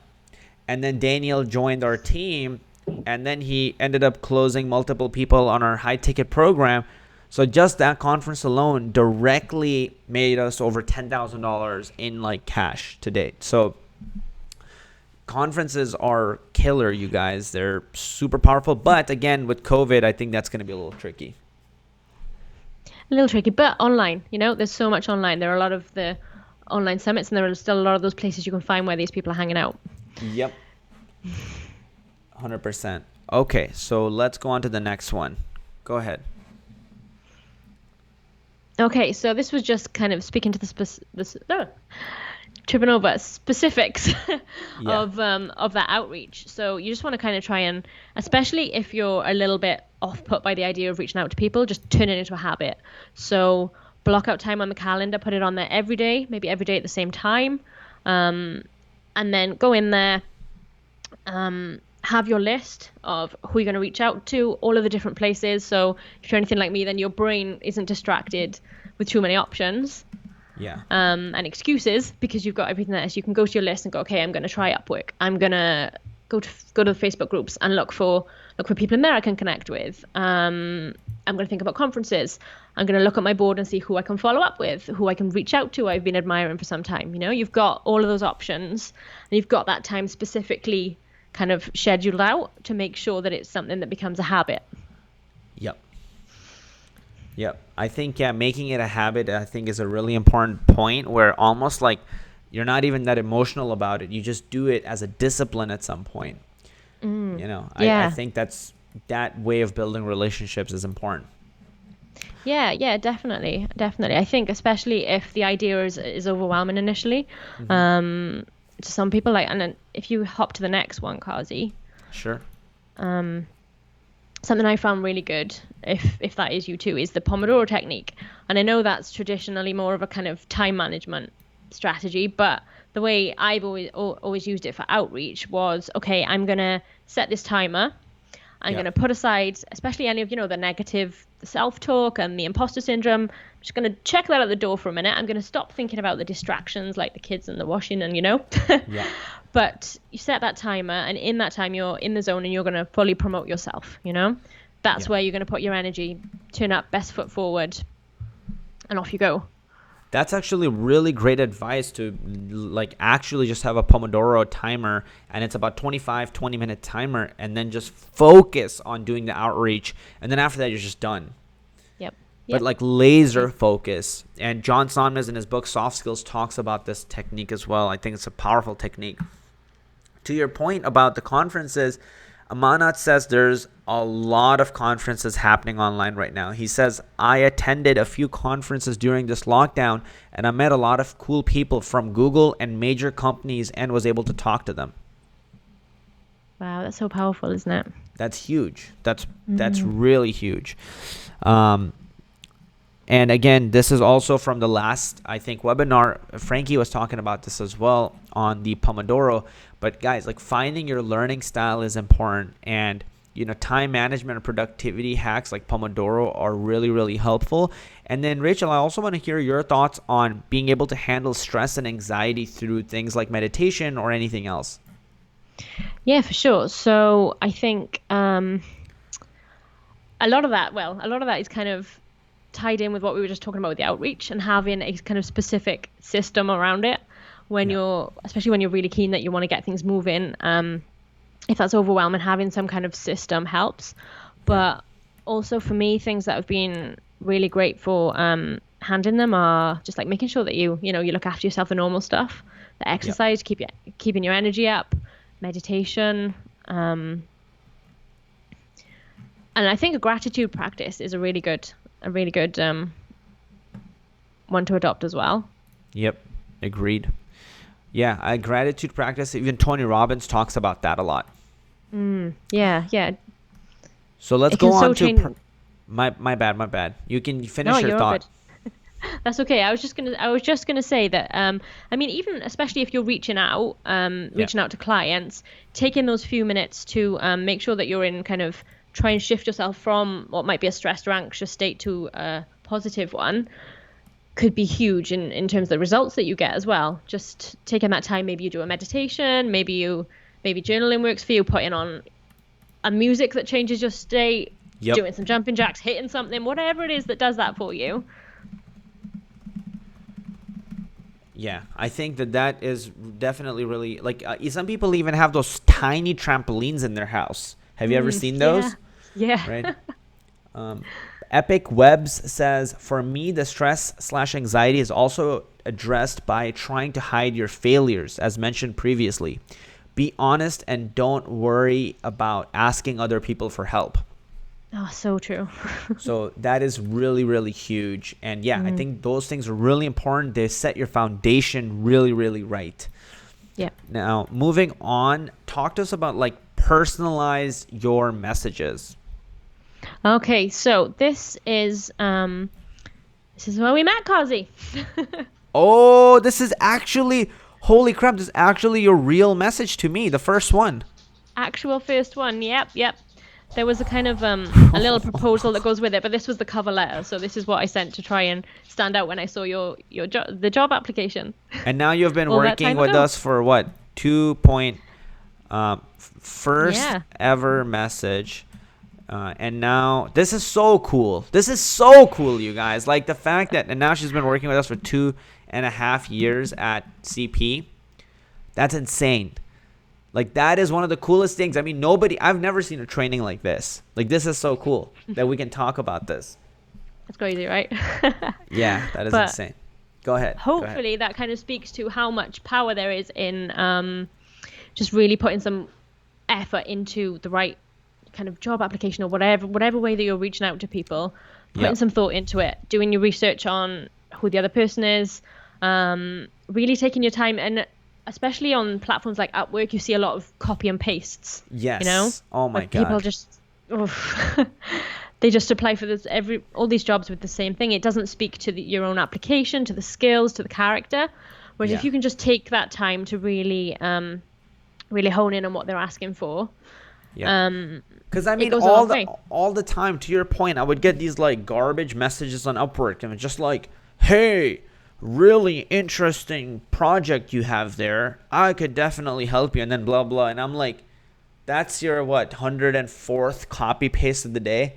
And then Daniel joined our team, and then he ended up closing multiple people on our high ticket program. So just that conference alone directly made us over $10,000 in like cash to date. So conferences are killer, you guys. They're super powerful. But again, with COVID, I think that's going to be a little tricky. A little tricky, but online, there's so much online. There are a lot of the online summits, and there are still a lot of those places you can find where these people are hanging out. Yep. 100%. Okay, so let's go on to the next one. Go ahead. Okay, so this was just kind of speaking to tripping over specifics of that outreach. So you just want to kind of try and, especially if you're a little bit off put by the idea of reaching out to people, just turn it into a habit. So block out time on the calendar, put it on there every day, maybe every day at the same time, and then go in there, have your list of who you're going to reach out to, all of the different places. So if you're anything like me, then your brain isn't distracted with too many options. Yeah. And excuses, because you've got everything there. So you can go to your list and go, okay, I'm going to try Upwork. I'm going to go to the Facebook groups and look for people in there I can connect with. I'm going to think about conferences. I'm going to look at my board and see who I can follow up with, who I can reach out to, I've been admiring for some time. You've got all of those options, and you've got that time specifically kind of scheduled out to make sure that it's something that becomes a habit. Yep. Yep. I think, making it a habit, I think, is a really important point, where almost like you're not even that emotional about it. You just do it as a discipline at some point. I think that way of building relationships is important. Yeah, definitely. I think especially if the idea is overwhelming initially, to some people, like, and then if you hop to the next one, Qazi. Sure. Something I found really good, if that is you too, is the Pomodoro technique. And I know that's traditionally more of a kind of time management strategy, but the way I've always used it for outreach was, okay, I'm gonna set this timer. I'm going to put aside, especially any of, the negative self-talk and the imposter syndrome. I'm just going to check that at the door for a minute. I'm going to stop thinking about the distractions like the kids and the washing and, Yeah. But you set that timer, and in that time you're in the zone and you're going to fully promote yourself, That's where you're going to put your energy, turn up, best foot forward, and off you go. That's actually really great advice, to like actually just have a Pomodoro timer, and it's about 20-minute timer, and then just focus on doing the outreach, and then after that you're just done. Yep. But like laser focus. And John Sonmez in his book Soft Skills talks about this technique as well. I think it's a powerful technique. To your point about the conferences, Amanat says there's a lot of conferences happening online right now. He says, I attended a few conferences during this lockdown, and I met a lot of cool people from Google and major companies and was able to talk to them. Wow, that's so powerful, isn't it? That's huge. That's really huge. And again, this is also from the last, I think, webinar. Frankie was talking about this as well on the Pomodoro. But guys, like, finding your learning style is important. And, time management and productivity hacks like Pomodoro are really, really helpful. And then, Rachel, I also want to hear your thoughts on being able to handle stress and anxiety through things like meditation or anything else. Yeah, for sure. So I think a lot of that is kind of tied in with what we were just talking about with the outreach, and having a kind of specific system around it when especially when you're really keen that you want to get things moving. If that's overwhelming, having some kind of system helps. But also for me, things that have been really great for handling them are just like making sure that you look after yourself, the normal stuff, the exercise, keeping your energy up, meditation, and I think a gratitude practice is a really good one to adopt as well. Yep, agreed. Yeah, a gratitude practice. Even Tony Robbins talks about that a lot. Yeah. So let's go on to my bad. You can finish your thought. Good. That's okay. I was just gonna say that. I mean, even especially if you're reaching out to clients, taking those few minutes to make sure that you're in kind of try and shift yourself from what might be a stressed or anxious state to a positive one could be huge in terms of the results that you get as well. Just taking that time, maybe you do a meditation, maybe journaling works for you, putting on a music that changes your state, doing some jumping jacks, hitting something, whatever it is that does that for you. Yeah, I think that is definitely really, like, some people even have those tiny trampolines in their house. Have you ever seen those? Yeah. Right. Epic Webs says, for me, the stress/anxiety is also addressed by trying to hide your failures, as mentioned previously. Be honest and don't worry about asking other people for help. Oh, so true. So that is really, really huge. And I think those things are really important. They set your foundation really, really right. Yeah. Now, moving on, talk to us about like personalize your messages. Okay, so this is where we met, Qazi. Oh, this is actually, holy crap, this is actually your real message to me, the first one. Actual first one, yep. There was a kind of a little proposal that goes with it, but this was the cover letter. So this is what I sent to try and stand out when I saw the job application. And now you've been working with us for what? First ever message. And now this is so cool. This is so cool, you guys. Like the fact that, and now she's been working with us for 2.5 years at CP. That's insane. Like that is one of the coolest things. I mean, I've never seen a training like this. Like this is so cool that we can talk about this. That's crazy, right? Yeah, that is insane. Go ahead. Hopefully that kind of speaks to how much power there is in just really putting some effort into the right kind of job application or whatever way that you're reaching out to people, putting some thought into it, doing your research on who the other person is, really taking your time. And especially on platforms like Upwork, you see a lot of copy and pastes. Yes. You know? Oh my God. People just, they just apply for all these jobs with the same thing. It doesn't speak to your own application, to the skills, to the character. Whereas if you can just take that time to really, really hone in on what they're asking for. Yeah. Because I mean, all the time, to your point, I would get these like garbage messages on Upwork, and it's just like, hey, really interesting project you have there. I could definitely help you, and then blah blah. And I'm like, that's your 104th copy paste of the day,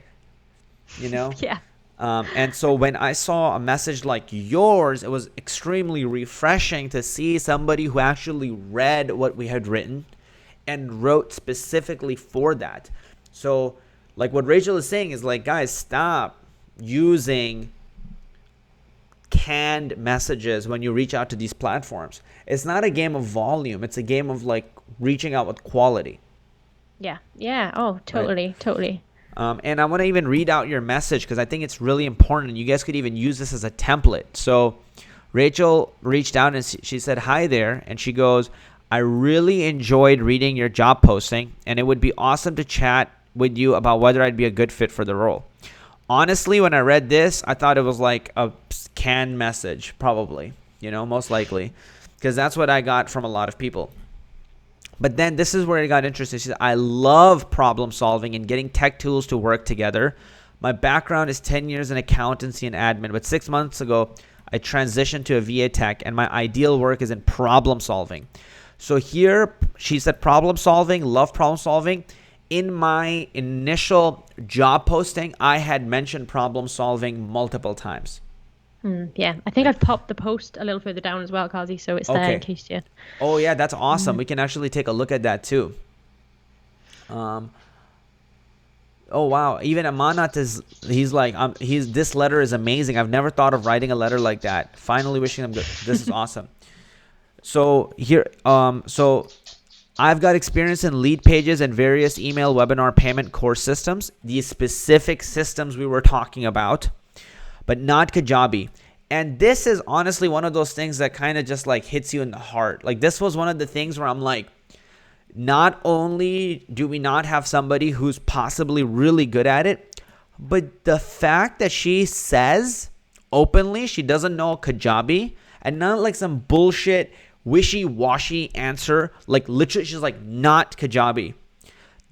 you know? Yeah. And so when I saw a message like yours, it was extremely refreshing to see somebody who actually read what we had written and wrote specifically for that. So like what Rachel is saying is like, guys, stop using canned messages when you reach out to these platforms. It's not a game of volume. It's a game of like reaching out with quality. Yeah. Yeah. Oh, totally. Right. Totally. And I want to even read out your message because I think it's really important, and you guys could even use this as a template. So Rachel reached out and she said, hi there. And she goes, I really enjoyed reading your job posting, and it would be awesome to chat with you about whether I'd be a good fit for the role. Honestly, when I read this, I thought it was like a canned message, probably, most likely, because that's what I got from a lot of people. But then this is where it got interesting. She said, I love problem solving and getting tech tools to work together. My background is 10 years in accountancy and admin, but 6 months ago, I transitioned to a VA tech, and my ideal work is in problem solving. So here, she said problem solving, love problem solving. In my initial job posting, I had mentioned problem solving multiple times. Yeah, I think I've popped the post a little further down as well, Qazi, so it's there in case you... Oh, yeah, that's awesome. We can actually take a look at that too. Oh, wow. Even Amanat he's like, this letter is amazing. I've never thought of writing a letter like that. Finally wishing them good. This is awesome. So here, so I've got experience in lead pages and various email, webinar, payment course systems, these specific systems we were talking about, but not Kajabi. And this is honestly one of those things that kind of just like hits you in the heart. Like this was one of the things where I'm like, not only do we not have somebody who's possibly really good at it, but the fact that she says openly she doesn't know Kajabi, and not like some bullshit wishy-washy answer, like literally she's like, not Kajabi.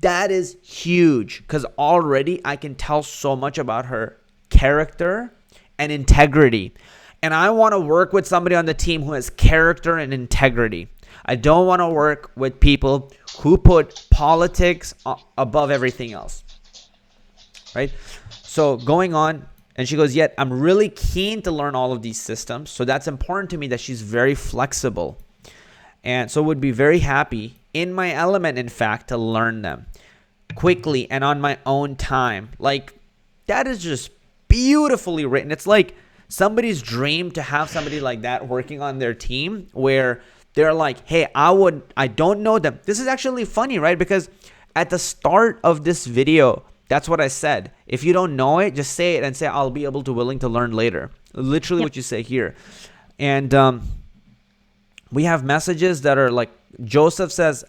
That is huge, because already I can tell so much about her character and integrity. And I want to work with somebody on the team who has character and integrity. I don't want to work with people who put politics above everything else. Right? So going on, and she goes, yet I'm really keen to learn all of these systems. So that's important to me that she's very flexible. And so would be very happy in my element, in fact, to learn them quickly and on my own time. Like that is just beautifully written. It's like somebody's dream to have somebody like that working on their team where they're like, hey, I don't know them. This is actually funny, right? Because at the start of this video, that's what I said. If you don't know it, just say it and say, I'll be willing to learn later. Literally what you say here. And we have messages that are like, Joseph says,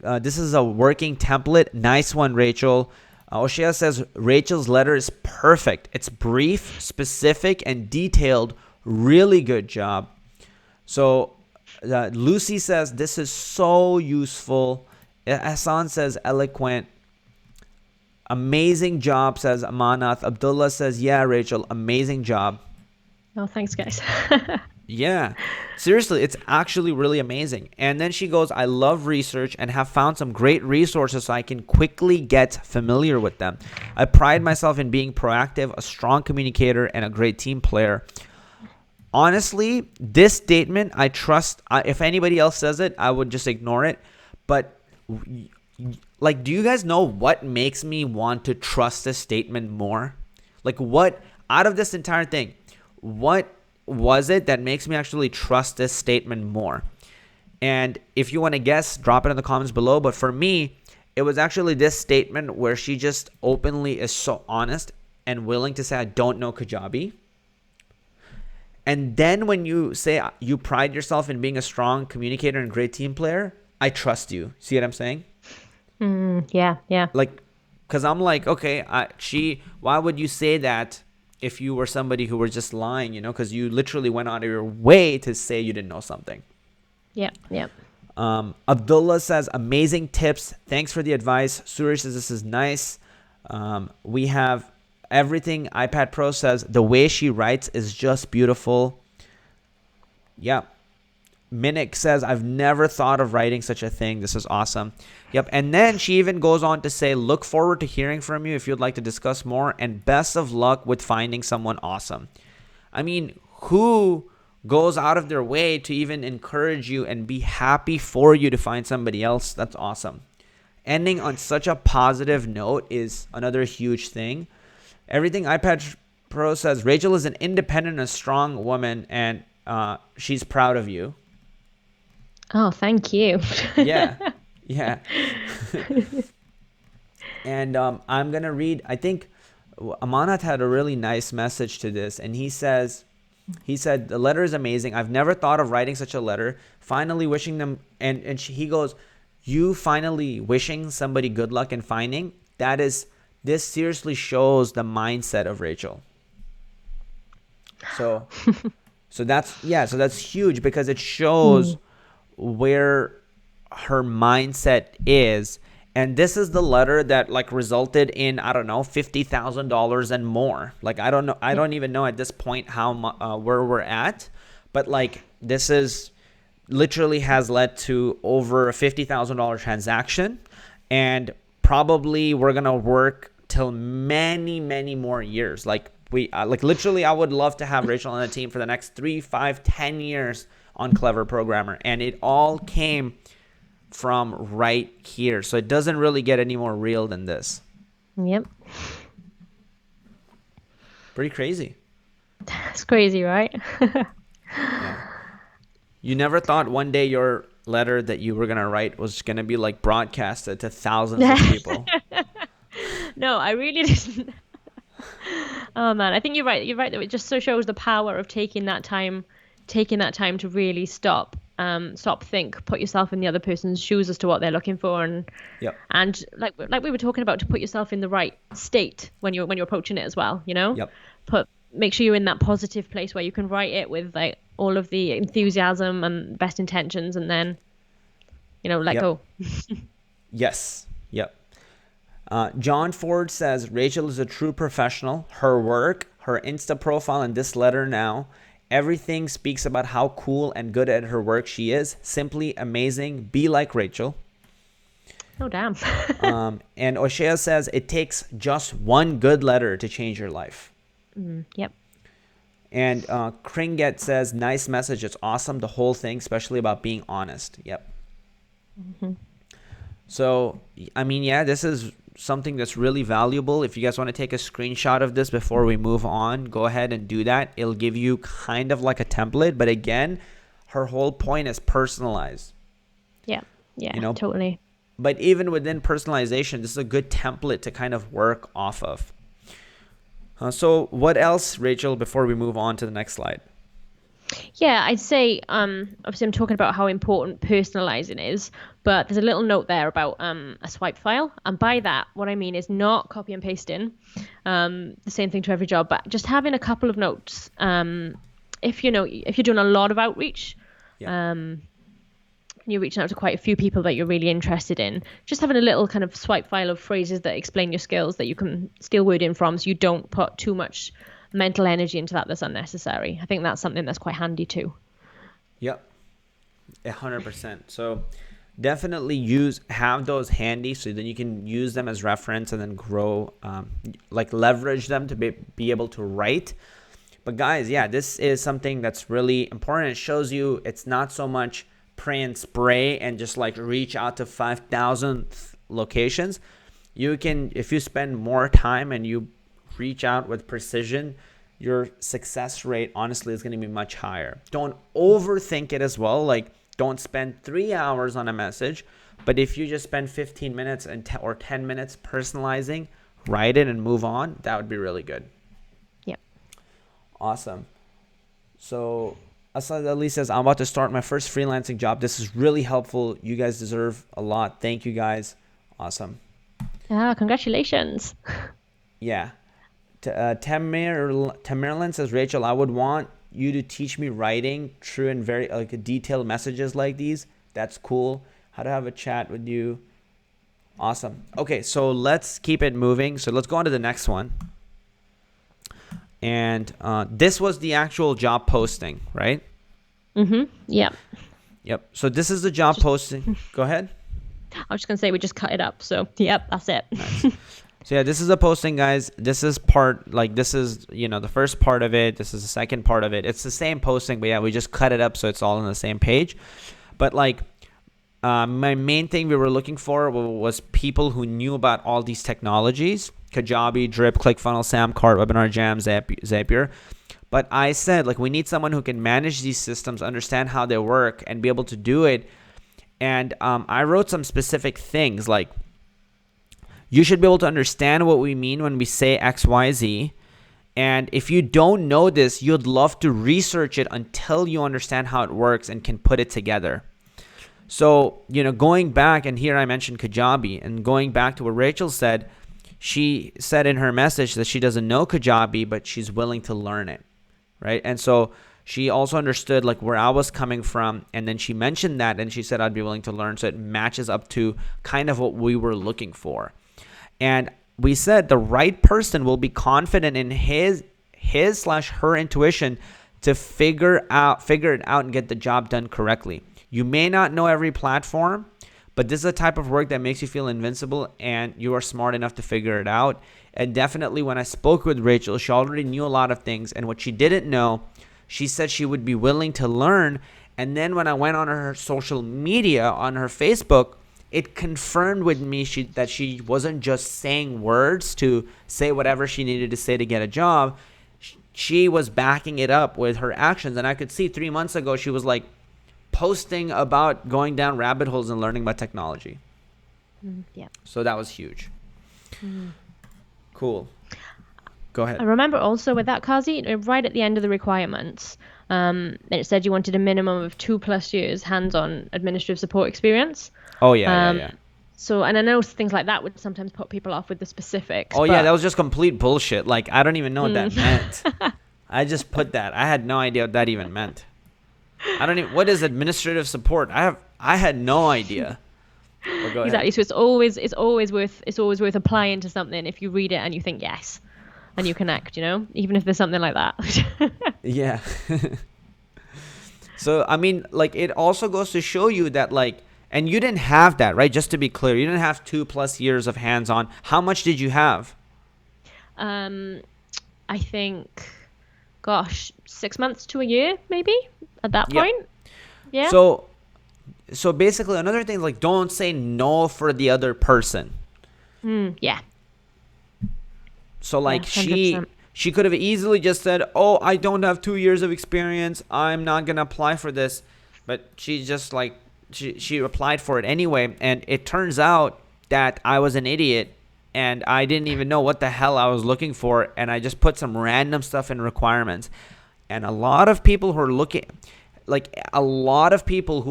this is a working template. Nice one, Rachel. Oshia says, Rachel's letter is perfect. It's brief, specific, and detailed. Really good job. So Lucy says, this is so useful. Hassan says, eloquent. Amazing job, says Amanath. Abdullah says, yeah, Rachel, amazing job. Oh, thanks, guys. Yeah, seriously, it's actually really amazing. And then she goes, I love research and have found some great resources so I can quickly get familiar with them. I pride myself in being proactive, a strong communicator, and a great team player. Honestly, this statement, I trust. If anybody else says it, I would just ignore it. But like, do you guys know what makes me want to trust this statement more? Like, what out of this entire thing, what was it that makes me actually trust this statement more? And if you want to guess, drop it in the comments below. But for me, it was actually this statement where she just openly is so honest and willing to say, I don't know Kajabi. And then when you say you pride yourself in being a strong communicator and great team player, I trust you. See what I'm saying? Yeah, yeah. Like, because I'm like, okay, why would you say that if you were somebody who were just lying, because you literally went out of your way to say you didn't know something. Yeah, yeah. Abdullah says, amazing tips. Thanks for the advice. Surya says, this is nice. We have everything. iPad Pro says, the way she writes is just beautiful. Yeah. Minik says, I've never thought of writing such a thing. This is awesome. Yep. And then she even goes on to say, look forward to hearing from you if you'd like to discuss more, and best of luck with finding someone awesome. I mean, who goes out of their way to even encourage you and be happy for you to find somebody else? That's awesome. Ending on such a positive note is another huge thing. Everything iPad Pro says, Rachel is an independent and strong woman, and she's proud of you. Oh, thank you. Yeah. And I'm going to read, I think Amanat had a really nice message to this. And he said, the letter is amazing. I've never thought of writing such a letter. Finally wishing them, he goes, you finally wishing somebody good luck in finding. This seriously shows the mindset of Rachel. So that's huge, because it shows where her mindset is. And this is the letter that like resulted in, I don't know, $50,000 and more. Like, I don't know. I don't even know at this point where we're at, but like, this is literally has led to over a $50,000 transaction. And probably we're going to work till many, many more years. Like literally, I would love to have Rachel on the team for the next 3, 5, 10 years on Clever Programmer. And it all came from right here. So it doesn't really get any more real than this. Yep. Pretty crazy. That's crazy, right? Yeah. You never thought one day your letter that you were going to write was going to be like broadcasted to thousands of people. No, I really didn't. Oh man, I think you're right. You're right that it just so shows the power of taking that time to really stop, think, put yourself in the other person's shoes as to what they're looking for, and like we were talking about, to put yourself in the right state when you're approaching it as well. Yep. Make sure you're in that positive place where you can write it with like all of the enthusiasm and best intentions, and then let go. Yes. Yep. John Ford says, Rachel is a true professional. Her work, her Insta profile, and this letter now, everything speaks about how cool and good at her work she is. Simply amazing. Be like Rachel. Oh, damn. And Oshea says, it takes just one good letter to change your life. Yep. And Kringet says, nice message. It's awesome, the whole thing, especially about being honest. Yep. Mm-hmm. So, I mean, yeah, this is something that's really valuable. If you guys want to take a screenshot of this before we move on, go ahead and do that. It'll give you kind of like a template. But again, her whole point is personalized. Yeah. Yeah, totally. But even within personalization, this is a good template to kind of work off of. So what else, Rachel, before we move on to the next slide? Yeah, I'd say, obviously I'm talking about how important personalizing is, but there's a little note there about a swipe file. And by that, what I mean is not copy and paste in the same thing to every job, but just having a couple of notes. If you're doing a lot of outreach, you're reaching out to quite a few people that you're really interested in, just having a little kind of swipe file of phrases that explain your skills that you can steal word in from, so you don't put too much mental energy into that that's unnecessary. I think that's something that's quite handy too. Yep. 100%. So definitely have those handy so then you can use them as reference and then grow, like leverage them to be able to write. But guys, yeah, this is something that's really important. It shows you it's not so much pray and spray and just like reach out to 5,000 locations. You can, if you spend more time and you reach out with precision, your success rate honestly is going to be much higher. Don't overthink it as well. Like, don't spend 3 hours on a message, but if you just spend 15 minutes or 10 minutes personalizing, write it and move on, that would be really good. Yep. Awesome. So Asad Ali says, I'm about to start my first freelancing job. This is really helpful. You guys deserve a lot. Thank you guys. Awesome. Congratulations. Yeah. Tamerlan says, Rachel, I would want you to teach me writing true and very like detailed messages like these. That's cool. How to have a chat with you. Awesome. Okay, so let's keep it moving. So let's go on to the next one. And this was the actual job posting, right? Yep. Yep. So this is the job posting. Go ahead. I was just gonna say we just cut it up. So yep, that's it. Nice. So yeah, this is the posting, guys. This is the first part of it. This is the second part of it. It's the same posting, but yeah, we just cut it up so it's all on the same page. But like, my main thing we were looking for was people who knew about all these technologies: Kajabi, Drip, ClickFunnels, Samcart, Webinar Jam, Zapier. But I said, like, we need someone who can manage these systems, understand how they work, and be able to do it. And I wrote some specific things like, you should be able to understand what we mean when we say X, Y, Z. And if you don't know this, you'd love to research it until you understand how it works and can put it together. So, going back, and here I mentioned Kajabi, and going back to what Rachel said, she said in her message that she doesn't know Kajabi, but she's willing to learn it, right? And so she also understood like where I was coming from, and then she mentioned that, and she said I'd be willing to learn, so it matches up to kind of what we were looking for. And we said the right person will be confident in his/her intuition to figure it out and get the job done correctly. You may not know every platform, but this is a type of work that makes you feel invincible, and you are smart enough to figure it out. And definitely when I spoke with Rachel, she already knew a lot of things, and what she didn't know, she said she would be willing to learn. And then when I went on her social media, on her Facebook, it confirmed with me that she wasn't just saying words to say whatever she needed to say to get a job. She was backing it up with her actions. And I could see 3 months ago, she was like posting about going down rabbit holes and learning about technology. Yeah. So that was huge. Cool. Go ahead. I remember also with that, Qazi, right at the end of the requirements, it said you wanted a minimum of 2+ years hands-on administrative support experience. Oh, yeah, yeah. So, and I know things like that would sometimes put people off with the specifics. Oh, yeah, that was just complete bullshit. Like, I don't even know what that meant. I just put that. I had no idea what that even meant. What is administrative support? I had no idea. Well, go exactly. ahead. So it's always worth applying to something if you read it and you think yes, and you connect, even if there's something like that. Yeah. So, I mean, like, it also goes to show you that, like, and you didn't have that, right? Just to be clear, you didn't have 2+ years of hands-on. How much did you have? I think, 6 months to a year, maybe at that point. Yeah. So basically, another thing is like, don't say no for the other person. Yeah. So like, yeah, she could have easily just said, "Oh, I don't have 2 years of experience. I'm not gonna apply for this," but she just like. She applied for it anyway, and it turns out that I was an idiot and I didn't even know what the hell I was looking for, and I just put some random stuff in requirements. And a lot of people who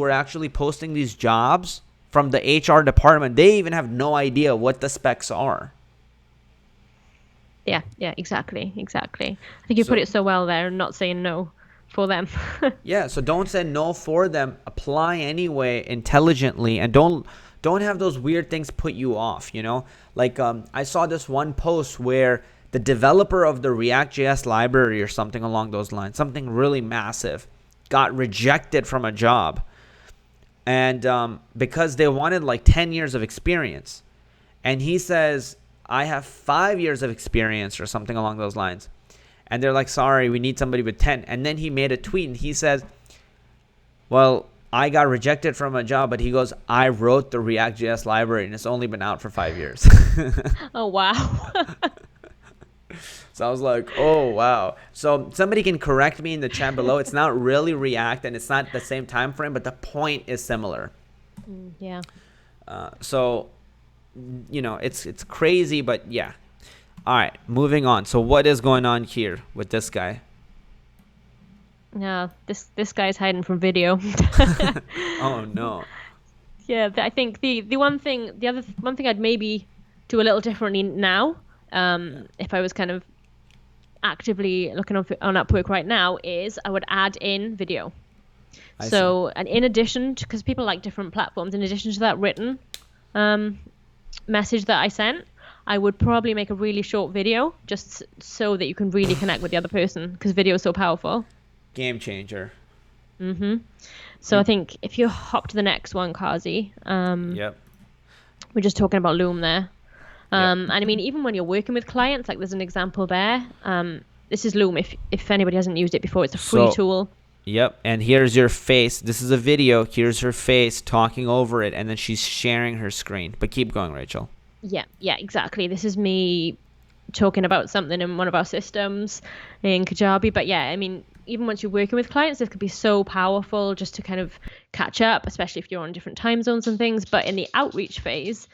are actually posting these jobs from the HR department, they even have no idea what the specs are. Yeah, exactly. I think you put it so well there, not saying no for them. Yeah, so don't say no for them. Apply anyway, intelligently, and don't have those weird things put you off. Like I saw this one post where the developer of the React.js library or something along those lines, something really massive, got rejected from a job. And because they wanted like 10 years of experience. And he says, I have 5 years of experience or something along those lines. And they're like, sorry, we need somebody with 10. And then he made a tweet and he says, well, I got rejected from a job, but he goes, I wrote the React.js library and it's only been out for 5 years. Oh, wow. So I was like, oh, wow. So somebody can correct me in the chat below. It's not really React and it's not the same time frame, but the point is similar. Yeah. So, you know, it's crazy, but yeah. All right, moving on. So what is going on here with this guy? No, this guy's hiding from video. Oh, no. Yeah, I think the other one thing I'd maybe do a little differently now, if I was kind of actively looking on Upwork right now, is I would add in video. And in addition to, because people like different platforms, in addition to that written message that I sent, I would probably make a really short video just so that you can really connect with the other person, because video is so powerful. Game changer. So I think if you hop to the next one, Qazi, Yep. we're just talking about Loom there. And I mean, even when you're working with clients, like there's an example there. This is Loom. If anybody hasn't used it before, it's a free tool. Yep. And here's your face. This is a video. Here's her face talking over it. And then she's sharing her screen. But keep going, Rachel. Yeah, exactly. This is me talking about something in one of our systems in Kajabi. But yeah, I mean, even once you're working with clients, this could be so powerful just to kind of catch up, especially if you're on different time zones and things. But in the outreach phase,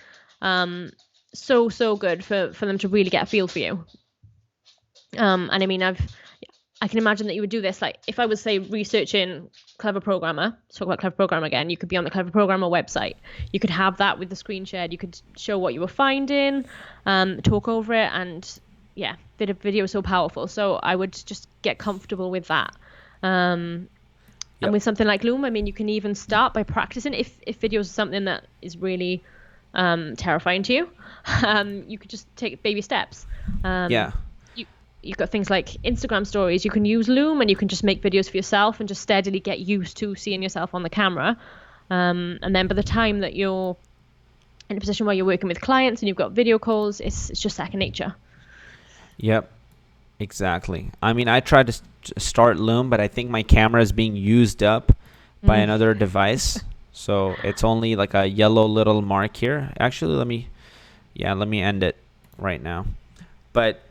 so good for them to really get a feel for you. And I mean, I can imagine that you would do this, like if I was, say, researching Clever Programmer, let's talk about Clever Programmer again, you could be on the Clever Programmer website. You could have that with the screen shared. You could show what you were finding, talk over it, and yeah, video is so powerful. So I would just get comfortable with that. And with something like Loom, I mean, you can even start by practicing. If video is something that is really terrifying to you, you could just take baby steps. You've got things like Instagram stories. You can use Loom and you can just make videos for yourself and just steadily get used to seeing yourself on the camera. And then by the time that you're in a position where you're working with clients and you've got video calls, it's just second nature. Yep, exactly. I mean, I tried to start Loom, but I think my camera is being used up by another device. So it's only like a yellow little mark here. Actually, let me end it right now. But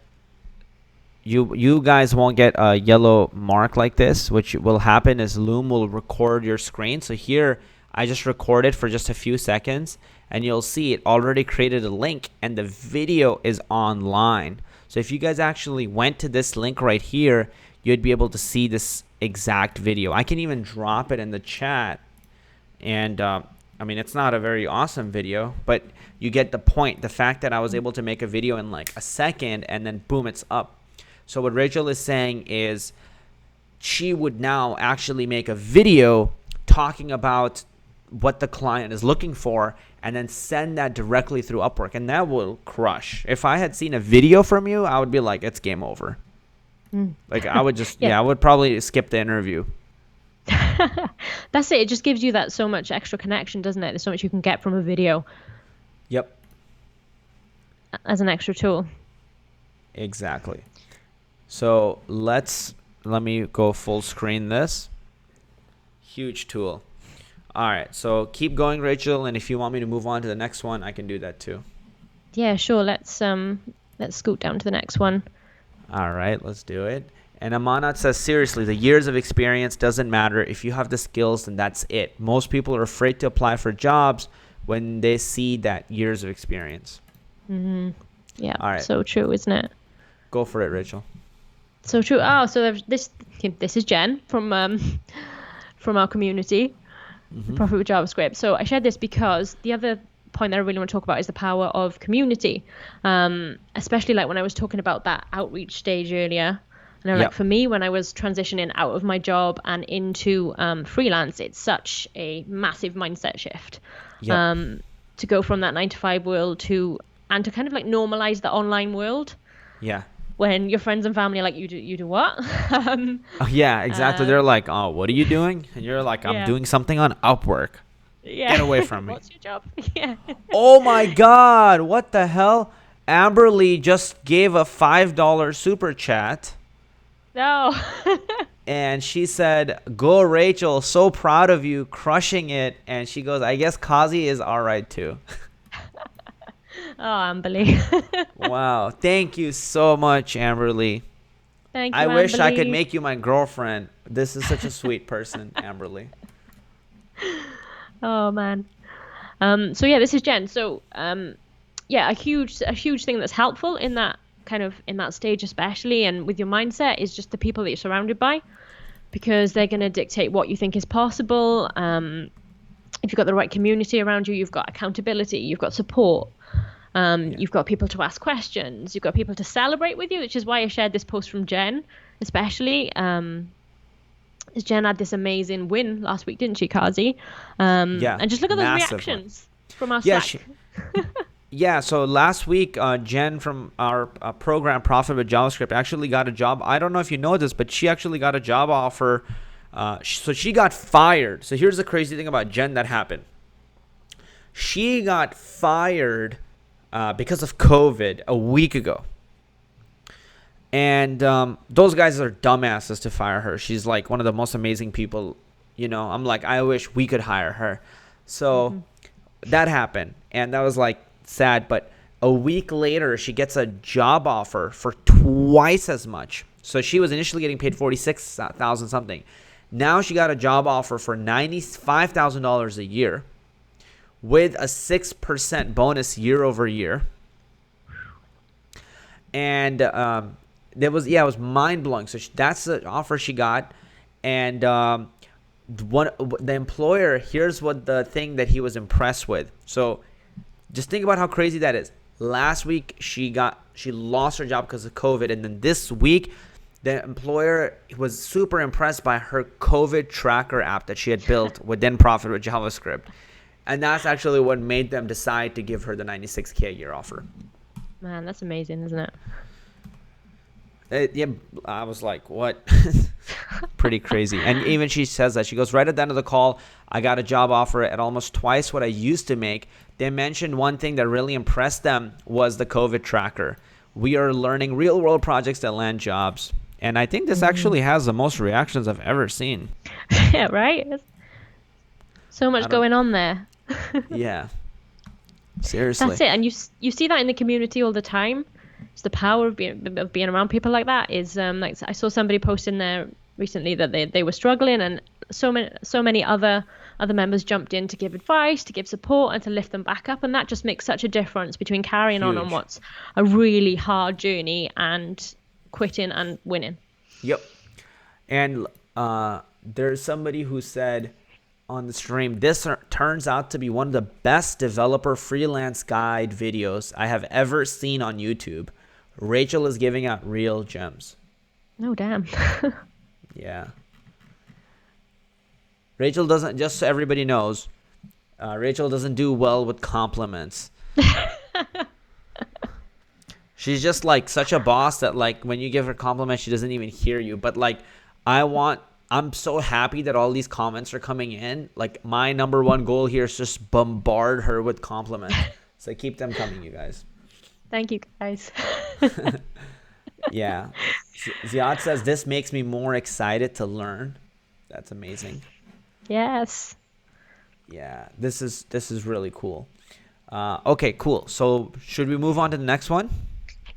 you guys won't get a yellow mark like this. Which will happen is Loom will record your screen. So here I just recorded for just a few seconds and you'll see it already created a link and the video is online. So if you guys actually went to this link right here, you'd be able to see this exact video. I can even drop it in the chat. And I mean, it's not a very awesome video, but you get the point. The fact that I was able to make a video in like a second and then boom, it's up. So what Rachel is saying is she would now actually make a video talking about what the client is looking for and then send that directly through Upwork. And that will crush. If I had seen a video from you, I would be like, it's game over. Like I would just, I would probably skip the interview. That's it. It just gives you that so much extra connection, doesn't it? There's so much you can get from a video. Yep. As an extra tool. Exactly. So let me go full screen this. Huge tool. All right. So keep going, Rachel. And if you want me to move on to the next one, I can do that too. Yeah, sure. Let's scoot down to the next one. All right. Let's do it. And Amanat says, seriously, the years of experience doesn't matter. If you have the skills, then that's it. Most people are afraid to apply for jobs when they see that years of experience. Yeah, all right. So true, isn't it? Go for it, Rachel. So true. Oh, so this is Jen from our community, Profit with JavaScript. So I shared this because the other point that I really want to talk about is the power of community, especially like when I was talking about that outreach stage earlier. And like for me, when I was transitioning out of my job and into freelance, it's such a massive mindset shift to go from that 9-to-5 world to kind of like normalize the online world. Yeah. when your friends and family are like, you do what? Oh, yeah, exactly. uh, They're like, "Oh, what are you doing?" And you're like, "I'm yeah, doing something on Upwork. Get yeah. away from me." What's your job? Yeah. Oh my God, what the hell? Amberly just gave a $5 super chat No. and she said, "Go Rachel, so proud of you, crushing it." And she goes, "I guess Qazi is all right too." Oh, Amberly. Wow, thank you so much, Amberly. Thank I you, wish I could Amberly. make you my girlfriend. This is such a sweet person, Amberly. Oh man. So yeah, this is Jen. So yeah, a huge thing that's helpful in that kind of in that stage especially and with your mindset is just the people that you're surrounded by because they're going to dictate what you think is possible. If you've got the right community around you, you've got accountability, you've got support. Yeah. You've got people to ask questions. You've got people to celebrate with you, which is why I shared this post from Jen, especially. As Jen had this amazing win last week, didn't she, Kazi? Yeah, And just look at those massive one. reactions from our Yeah, Slack. yeah. So last week, Jen from our program Profit with JavaScript actually got a job. I don't know if you know this, but she actually got a job offer. So she got fired. So here's the crazy thing about Jen that happened. She got fired because of COVID a week ago. And those guys are dumbasses to fire her. She's like one of the most amazing people. I'm like, I wish we could hire her. So that happened. And that was like sad. But a week later, she gets a job offer for twice as much. So she was initially getting paid $46,000 something. Now she got a job offer for $95,000 a year with a 6% bonus year over year. And it was mind blowing. So that's the offer she got, and the employer. Here's what the thing that he was impressed with. So just think about how crazy that is. Last week she lost her job because of COVID, and then this week the employer was super impressed by her COVID tracker app that she had built within Profit with JavaScript, and that's actually what made them decide to give her the $96K a year offer. Man, that's amazing, isn't it? Yeah, I was like, what? Pretty crazy. And even she says that. She goes, right at the end of the call, I got a job offer at almost twice what I used to make. They mentioned one thing that really impressed them was the COVID tracker. We are learning real world projects that land jobs. And I think this actually has the most reactions I've ever seen. Yeah, right? So much going on there. Yeah. Seriously. That's it. And you see that in the community all the time. It's the power of being around people like that. Is like I saw somebody post in there recently that they were struggling, and so many other members jumped in to give advice, to give support, and to lift them back up. And that just makes such a difference between carrying on Huge. what's a really hard journey and quitting and winning. Yep. And there's somebody who said on the stream, this turns out to be one of the best developer freelance guide videos I have ever seen on YouTube. Rachel is giving out real gems. Oh, damn. Yeah. Rachel doesn't, just so everybody knows, Rachel doesn't do well with compliments. She's just like such a boss that like when you give her compliments, she doesn't even hear you. But like I'm so happy that all these comments are coming in. Like my number one goal here is just bombard her with compliments. So keep them coming, you guys. Thank you, guys. Yeah. Ziad says this makes me more excited to learn. That's amazing. Yes. Yeah, this is really cool. Okay, cool. So should we move on to the next one?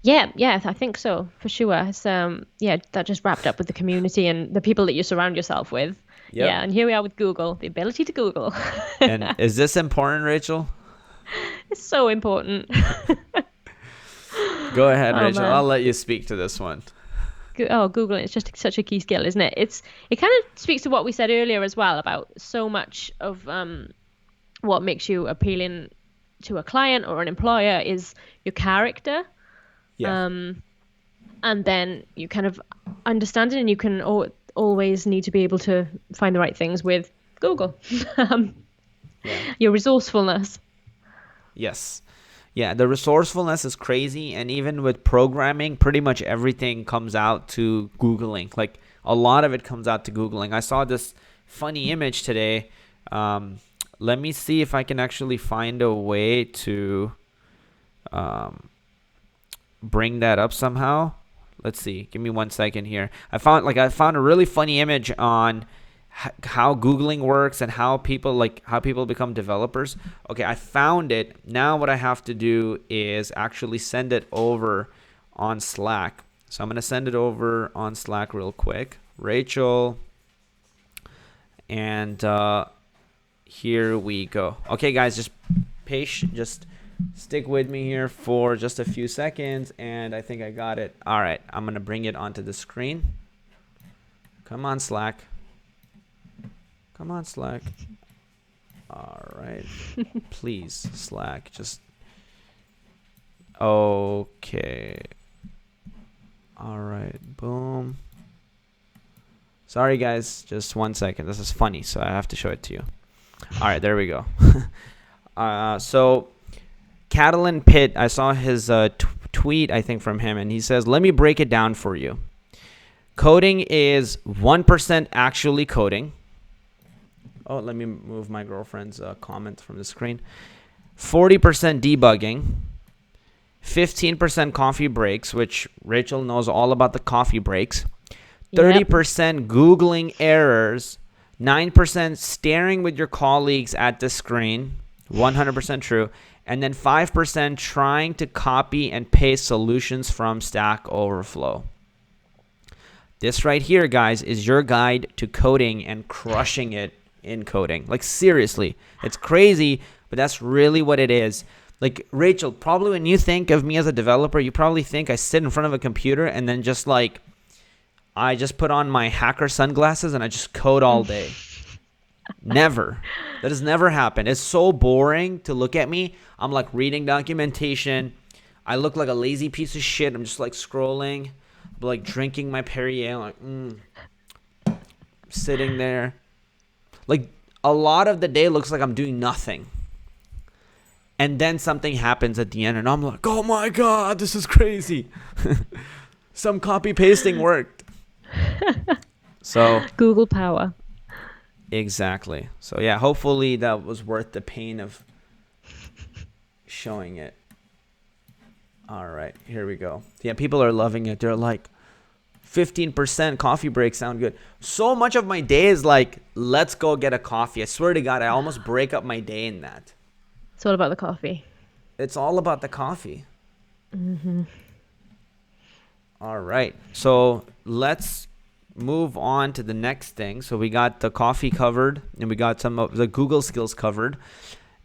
Yeah, I think so, for sure. It's, yeah, that just wrapped up with the community and the people that you surround yourself with. Yep. Yeah, and here we are with Google, the ability to Google. And is this important, Rachel? It's so important. Go ahead, Rachel. man. I'll let you speak to this one. Google, it's just such a key skill, isn't it? It kind of speaks to what we said earlier as well about so much of what makes you appealing to a client or an employer is your character. Yeah. And then you kind of understand it, and you can always need to be able to find the right things with Google. Yeah. Your resourcefulness. Yes. Yeah, the resourcefulness is crazy, and even with programming, pretty much everything comes out to Googling. Like a lot of it comes out to Googling. I saw this funny image today. Let me see if I can actually find a way to bring that up somehow. Let's see. Give me 1 second here. I found a really funny image on how Googling works and how people become developers. Okay, I found it. Now what I have to do is actually send it over on Slack. So I'm going to send it over on Slack real quick. Rachel. And here we go. Okay, guys, just stick with me here for just a few seconds, and I think I got it. All right, I'm going to bring it onto the screen. Come on, Slack. Come on, Slack. All right. Please, Slack. Just. Okay. All right. Boom. Sorry, guys. Just 1 second. This is funny, so I have to show it to you. All right. There we go. So, Catalan Pitt, I saw his tweet, I think, from him, and he says, let me break it down for you. Coding is 1% actually coding. Oh, let me move my girlfriend's comment from the screen. 40% debugging. 15% coffee breaks, which Rachel knows all about the coffee breaks. 30% Googling errors. 9% staring with your colleagues at the screen. 100% true. And then 5% trying to copy and paste solutions from Stack Overflow. This right here, guys, is your guide to coding and crushing it in coding. Like, seriously, it's crazy, but that's really what it is. Like, Rachel, probably when you think of me as a developer, you probably think I sit in front of a computer and then just like I just put on my hacker sunglasses and I just code all day. Never. That has never happened. It's so boring to look at me. I'm like reading documentation. I look like a lazy piece of shit. I'm just like scrolling, like drinking my Perrier, like sitting there. Like a lot of the day looks like I'm doing nothing. And then something happens at the end and I'm like, oh my God, this is crazy. Some copy pasting worked. So Google power. Exactly. So yeah, hopefully that was worth the pain of showing it. All right, here we go. Yeah, people are loving it. They're like, 15% coffee breaks sound good. So much of my day is like, let's go get a coffee. I swear to God, I almost break up my day in that. It's all about the coffee. It's all about the coffee. Mm-hmm. All right. So let's move on to the next thing. So we got the coffee covered and we got some of the Google skills covered.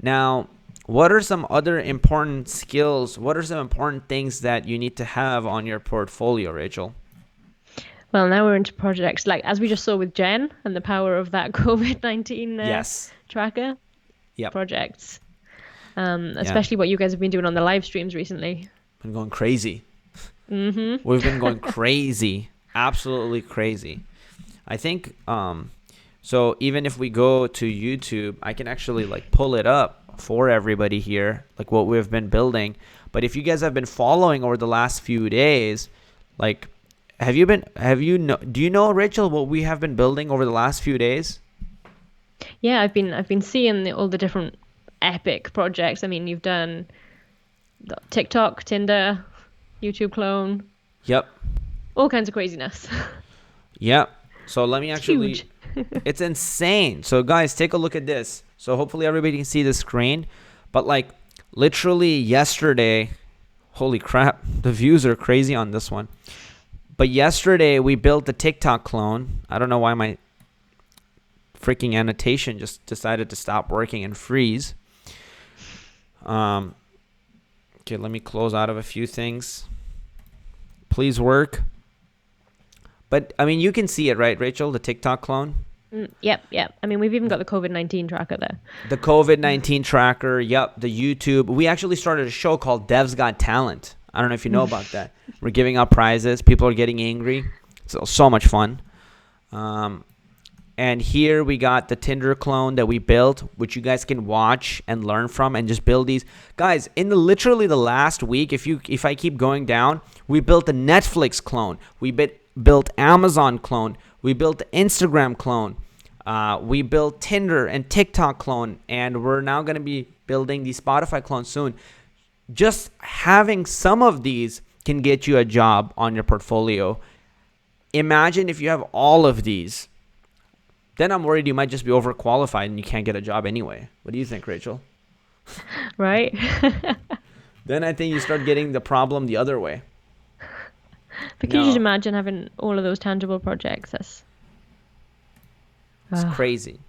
Now, what are some other important skills? What are some important things that you need to have on your portfolio, Rachel? Well, now we're into projects like, as we just saw with Jen and the power of that COVID-19 yes. tracker. Yep. Projects. Especially what you guys have been doing on the live streams recently. Been going crazy. Mm-hmm. We've been going crazy. Absolutely crazy. I think, so even if we go to YouTube, I can actually like pull it up for everybody here, like what we've been building. But if you guys have been following over the last few days, like, do you know, Rachel, what we have been building over the last few days? Yeah, I've been seeing all the different epic projects. I mean, you've done TikTok, Tinder, YouTube clone. Yep. All kinds of craziness. Yep. So let me actually, Huge. it's insane. So guys, take a look at this. So hopefully everybody can see the screen, but like literally yesterday, holy crap, the views are crazy on this one. But yesterday we built the TikTok clone. I don't know why my freaking annotation just decided to stop working and freeze. Okay, let me close out of a few things. Please work. But I mean, you can see it, right, Rachel? The TikTok clone. Yep. I mean, we've even got the COVID-19 tracker there. The COVID-19 tracker. Yep. The YouTube. We actually started a show called Devs Got Talent. I don't know if you know about that. We're giving out prizes. People are getting angry. It's so much fun. And And here we got the Tinder clone that we built, which you guys can watch and learn from and just build these. Guys, in literally the last week, if I keep going down, we built a Netflix clone. We built Amazon clone. We built the Instagram clone. We built Tinder and TikTok clone. And we're now going to be building the Spotify clone soon. Just having some of these can get you a job on your portfolio. Imagine if you have all of these. Then I'm worried you might just be overqualified and you can't get a job anyway. What do you think, Rachel? Right. Then I think you start getting the problem the other way. But can you just imagine having all of those tangible projects? It's crazy.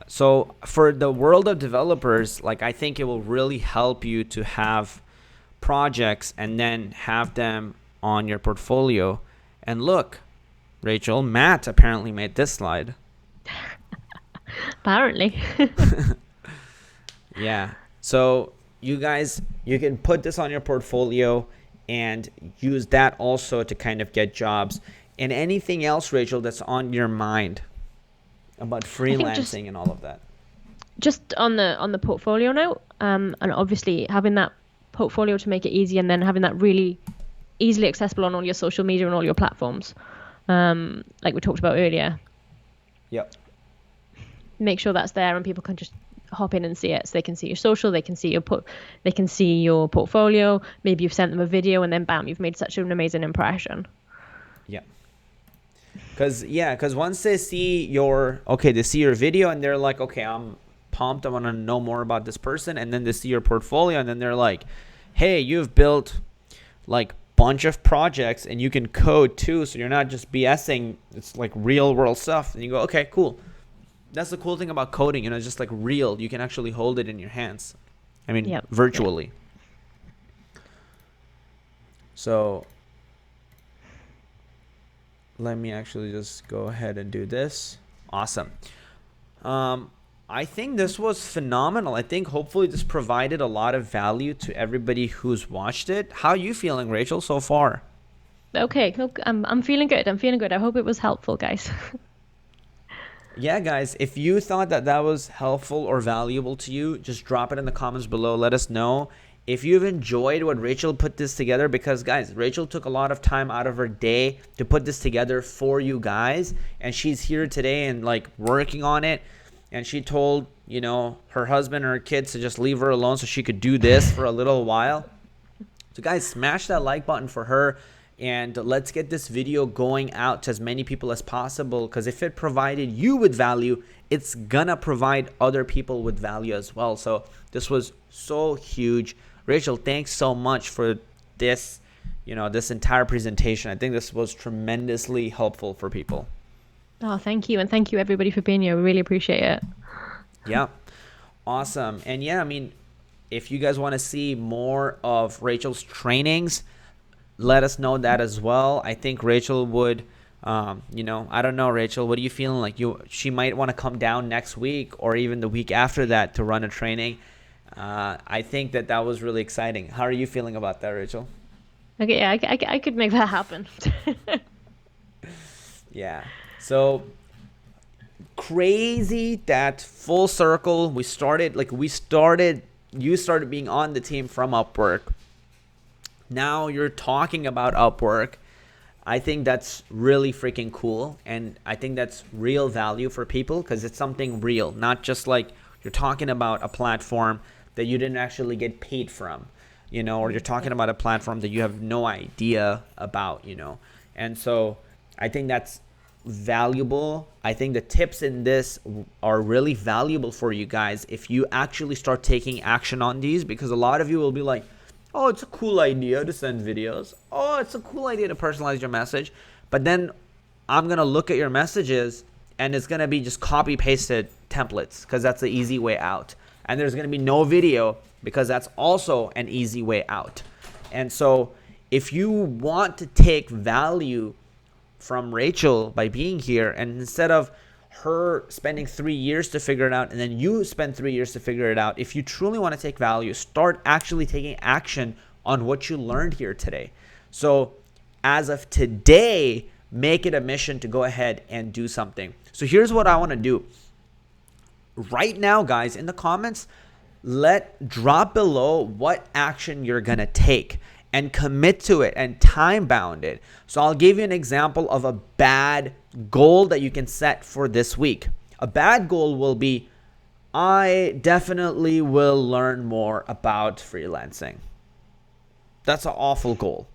So for the world of developers, like I think it will really help you to have projects and then have them on your portfolio. And look, Rachel, Matt apparently made this slide. Apparently. Yeah. So you guys, you can put this on your portfolio and use that also to kind of get jobs. And anything else, Rachel, that's on your mind about freelancing and all of that? Just on the portfolio note, and obviously having that portfolio to make it easy, and then having that really easily accessible on all your social media and all your platforms. Like we talked about earlier. Yep. Make sure that's there and people can just hop in and see it. So they can see your social, they can see your portfolio. Maybe you've sent them a video and then bam, you've made such an amazing impression. Yeah. Because once they see your video and they're like, okay, I'm pumped, I want to know more about this person. And then they see your portfolio and then they're like, hey, you've built like bunch of projects and you can code too, so you're not just BSing. It's like real world stuff. And you go, okay, cool. That's the cool thing about coding, it's just like real. You can actually hold it in your hands. I mean, virtually. So let me actually just go ahead and do this. Awesome. I think this was phenomenal. I think hopefully this provided a lot of value to everybody who's watched it. How are you feeling, Rachel, so far? Okay, I'm feeling good. I hope it was helpful, guys. Yeah, guys, if you thought that was helpful or valuable to you, just drop it in the comments below. Let us know. If you've enjoyed what Rachel put this together, because guys, Rachel took a lot of time out of her day to put this together for you guys, and she's here today and like working on it. And she told, her husband or her kids to just leave her alone so she could do this for a little while. So guys, smash that like button for her. And let's get this video going out to as many people as possible. Because if it provided you with value, it's going to provide other people with value as well. So this was so huge. Rachel, thanks so much for this, this entire presentation. I think this was tremendously helpful for people. Oh, thank you. And thank you, everybody, for being here. We really appreciate it. Yeah. Awesome. And yeah, I mean, if you guys want to see more of Rachel's trainings, let us know that as well. I think Rachel would, I don't know, Rachel, what are you feeling like? She might want to come down next week or even the week after that to run a training. I think that was really exciting. How are you feeling about that, Rachel? Okay, yeah, I could make that happen. Yeah. So crazy that full circle. You started being on the team from Upwork. Now you're talking about Upwork. I think that's really freaking cool. And I think that's real value for people because it's something real, not just like you're talking about a platform that you didn't actually get paid from, or you're talking about a platform that you have no idea about, And so I think that's valuable. I think the tips in this are really valuable for you guys if you actually start taking action on these, because a lot of you will be like, oh, it's a cool idea to send videos. Oh, it's a cool idea to personalize your message. But then I'm going to look at your messages and it's going to be just copy pasted templates because that's the easy way out. And there's going to be no video because that's also an easy way out. And so if you want to take value from Rachel by being here, and instead of her spending 3 years to figure it out and then you spend 3 years to figure it out, if you truly want to take value, start actually taking action on what you learned here today. So as of today, make it a mission to go ahead and do something. So here's what I want to do. Right now, guys, in the comments, drop below what action you're going to take and commit to it and time bound it. So I'll give you an example of a bad goal that you can set for this week. A bad goal will be, I definitely will learn more about freelancing. That's an awful goal.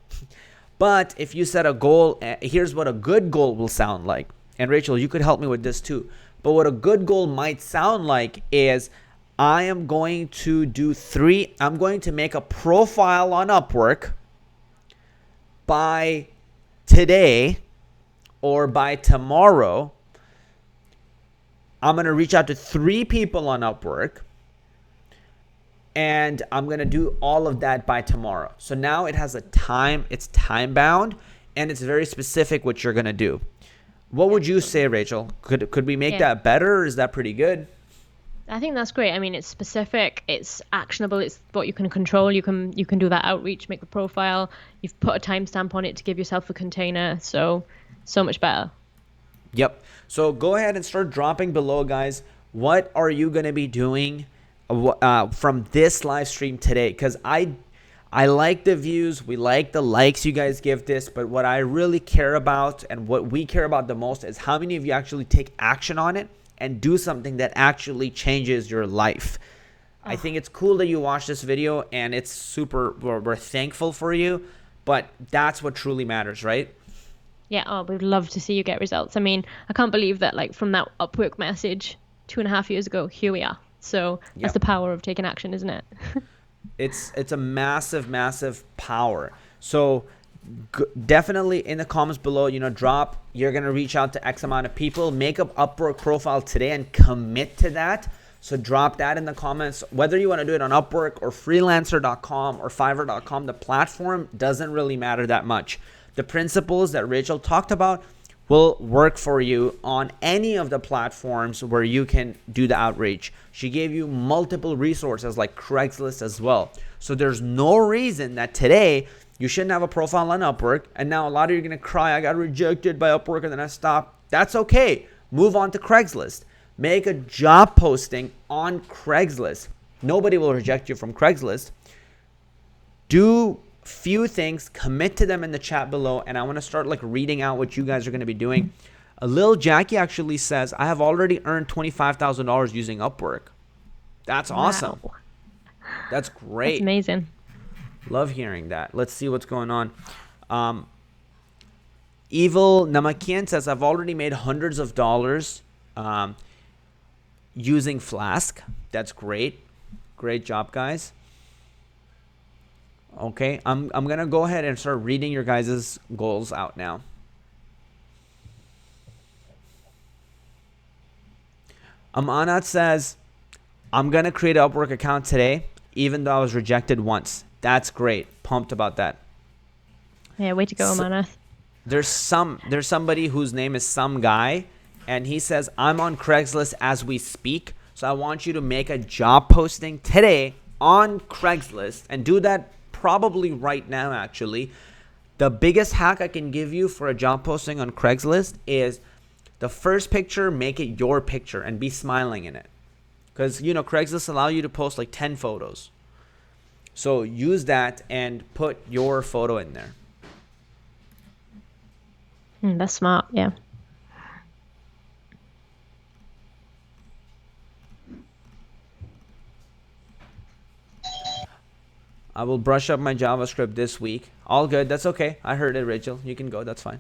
But if you set a goal, here's what a good goal will sound like. And Rachel, you could help me with this too. But what a good goal might sound like is, I'm going to make a profile on Upwork by today or by tomorrow. I'm going to reach out to 3 people on Upwork, and I'm going to do all of that by tomorrow. So now it has a time, it's time bound, and it's very specific what you're going to do. What would you say, Rachel? Could we make that better, or is that pretty good? I think that's great. I mean, it's specific, it's actionable, it's what you can control. You can do that outreach, make the profile. You've put a timestamp on it to give yourself a container. So much better. Yep. So go ahead and start dropping below, guys. What are you going to be doing from this live stream today? Because I like the views. We like the likes you guys give this. But what I really care about and what we care about the most is how many of you actually take action on it and do something that actually changes your life. I think it's cool that you watched this video, and it's super, we're thankful for you, but that's what truly matters, right? Yeah, we'd love to see you get results. I mean, I can't believe that, like, from that Upwork message 2.5 years ago, here we are. So that's the power of taking action, isn't it? It's a massive, massive power. So definitely in the comments below, drop, you're going to reach out to X amount of people, make an Upwork profile today and commit to that. So drop that in the comments. Whether you want to do it on Upwork or freelancer.com or fiverr.com, the platform doesn't really matter that much. The principles that Rachel talked about will work for you on any of the platforms where you can do the outreach. She gave you multiple resources like Craigslist as well. So there's no reason that today you shouldn't have a profile on Upwork. And now a lot of you are going to cry, I got rejected by Upwork and then I stopped. That's okay. Move on to Craigslist. Make a job posting on Craigslist. Nobody will reject you from Craigslist. Do few things, commit to them in the chat below, and I want to start reading out what you guys are going to be doing. Lil Jackie actually says, I have already earned $25,000 using Upwork. That's awesome. Wow. That's great. That's amazing. Love hearing that. Let's see what's going on. Evil Namakian says, I've already made hundreds of dollars using Flask. That's great. Great job, guys. Okay, I'm going to go ahead and start reading your guys' goals out now. Amanat says, I'm going to create an Upwork account today, even though I was rejected once. That's great. Pumped about that. Yeah, way to go, Amanat. There's somebody whose name is Some Guy, and he says, I'm on Craigslist as we speak, so I want you to make a job posting today on Craigslist and do that probably right now. Actually, the biggest hack I can give you for a job posting on Craigslist is the first picture, make it your picture and be smiling in it, because Craigslist allow you to post 10 photos. So use that and put your photo in there. That's smart. Yeah. I will brush up my JavaScript this week. All good. That's okay. I heard it, Rachel. You can go. That's fine.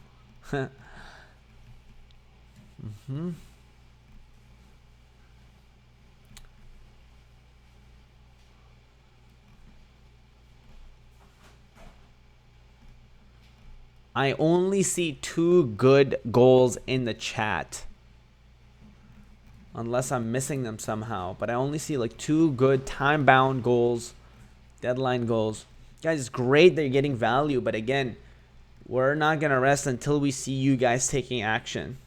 I only see 2 good goals in the chat. Unless I'm missing them somehow. But I only see 2 good time-bound goals. Deadline goals. Guys, it's great that you're getting value, but again, we're not going to rest until we see you guys taking action.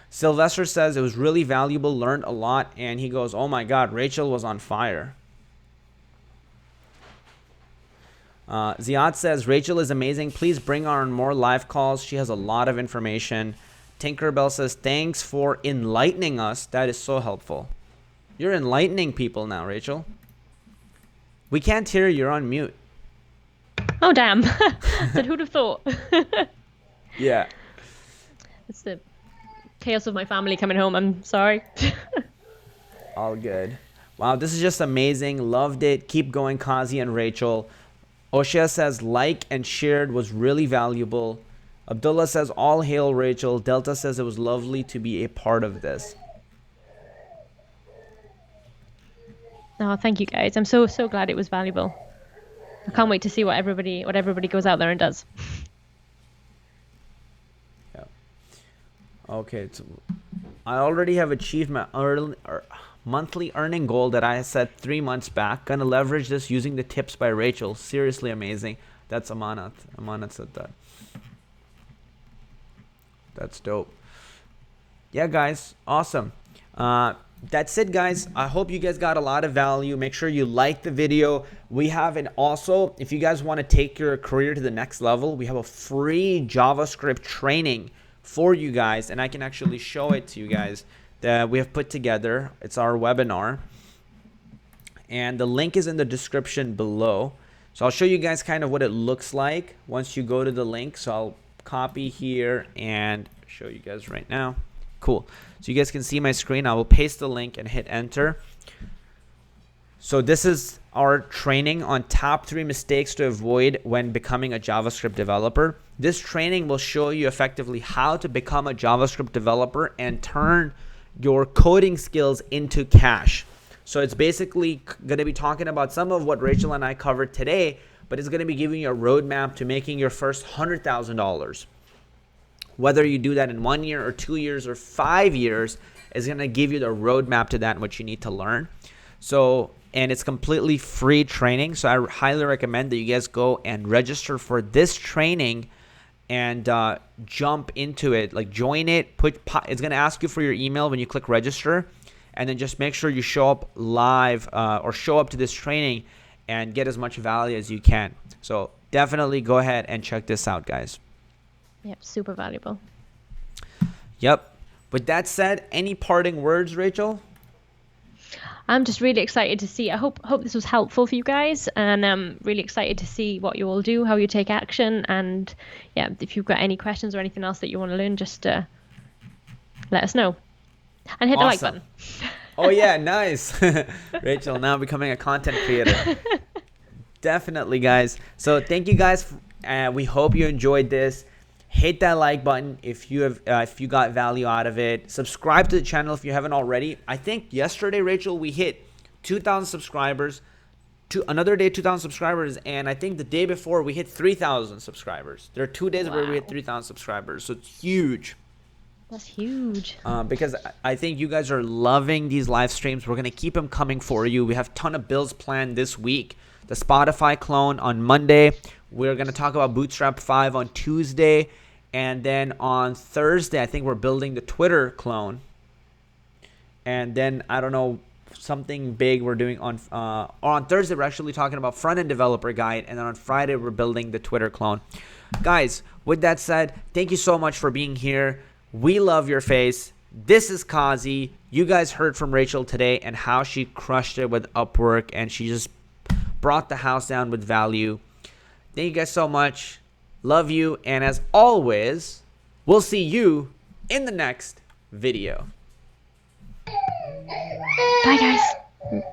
Sylvester says it was really valuable, learned a lot, and he goes, oh my God, Rachel was on fire. Ziad says, Rachel is amazing. Please bring her on more live calls. She has a lot of information. Tinkerbell says, thanks for enlightening us. That is so helpful. You're enlightening people now, Rachel. We can't hear you. You're on mute. Oh, damn. Said, who'd have thought? Yeah. It's the chaos of my family coming home. I'm sorry. All good. Wow, this is just amazing. Loved it. Keep going, Qazi and Rachel. Oshia says, like and shared was really valuable. Abdullah says, all hail Rachel. Delta says, it was lovely to be a part of this. Oh, thank you guys. I'm so glad it was valuable. I can't wait to see what everybody goes out there and does. Yeah. Okay. So I already have achieved my monthly earning goal that I set 3 months back. Gonna leverage this using the tips by Rachel. Seriously amazing. That's Amanat. Amanat said that. That's dope. Yeah, guys. Awesome. That's it, guys. I hope you guys got a lot of value. Make sure you like the video. We have an also, if you guys want to take your career to the next level, we have a free JavaScript training for you guys, and I can actually show it to you guys that we have put together. It's our webinar, and the link is in the description below. So I'll show you guys kind of what it looks like once you go to the link. So I'll copy here and show you guys right now. Cool. So you guys can see my screen. I will paste the link and hit enter. So this is our training on top 3 mistakes to avoid when becoming a JavaScript developer. This training will show you effectively how to become a JavaScript developer and turn your coding skills into cash. So it's basically going to be talking about some of what Rachel and I covered today, but it's going to be giving you a roadmap to making your first $100,000. Whether you do that in 1 year or 2 years or 5 years is going to give you the roadmap to that and what you need to learn. So, and it's completely free training. So I highly recommend that you guys go and register for this training and jump into it. Like join it. It's going to ask you for your email when you click register. And then just make sure you show up live or show up to this training and get as much value as you can. So definitely go ahead and check this out, guys. Yep, super valuable. Yep. With that said, any parting words, Rachel? I'm just really excited to see. I hope this was helpful for you guys, and I'm really excited to see what you all do, how you take action, and yeah, if you've got any questions or anything else that you want to learn, just let us know. And hit the like button. Oh yeah, nice. Rachel now becoming a content creator. Definitely, guys. So thank you guys. We hope you enjoyed this. Hit that like button if you got value out of it. Subscribe to the channel if you haven't already. I think yesterday, Rachel, we hit 2,000 subscribers. Another day, 2,000 subscribers, and I think the day before we hit 3,000 subscribers. There are 2 days where we hit 3,000 subscribers, so it's huge. That's huge. Because I think you guys are loving these live streams. We're gonna keep them coming for you. We have a ton of builds planned this week. The Spotify clone on Monday. We're gonna talk about Bootstrap 5 on Tuesday, and then on Thursday, I think we're building the Twitter clone. And then I don't know, something big we're doing on Thursday. We're actually talking about front-end developer guide, and then on Friday we're building the Twitter clone. Guys, with that said, thank you so much for being here. We love your face. This is Qazi. You guys heard from Rachel today and how she crushed it with Upwork, and she just brought the house down with value. Thank you guys so much. Love you. And as always, we'll see you in the next video. Bye, guys.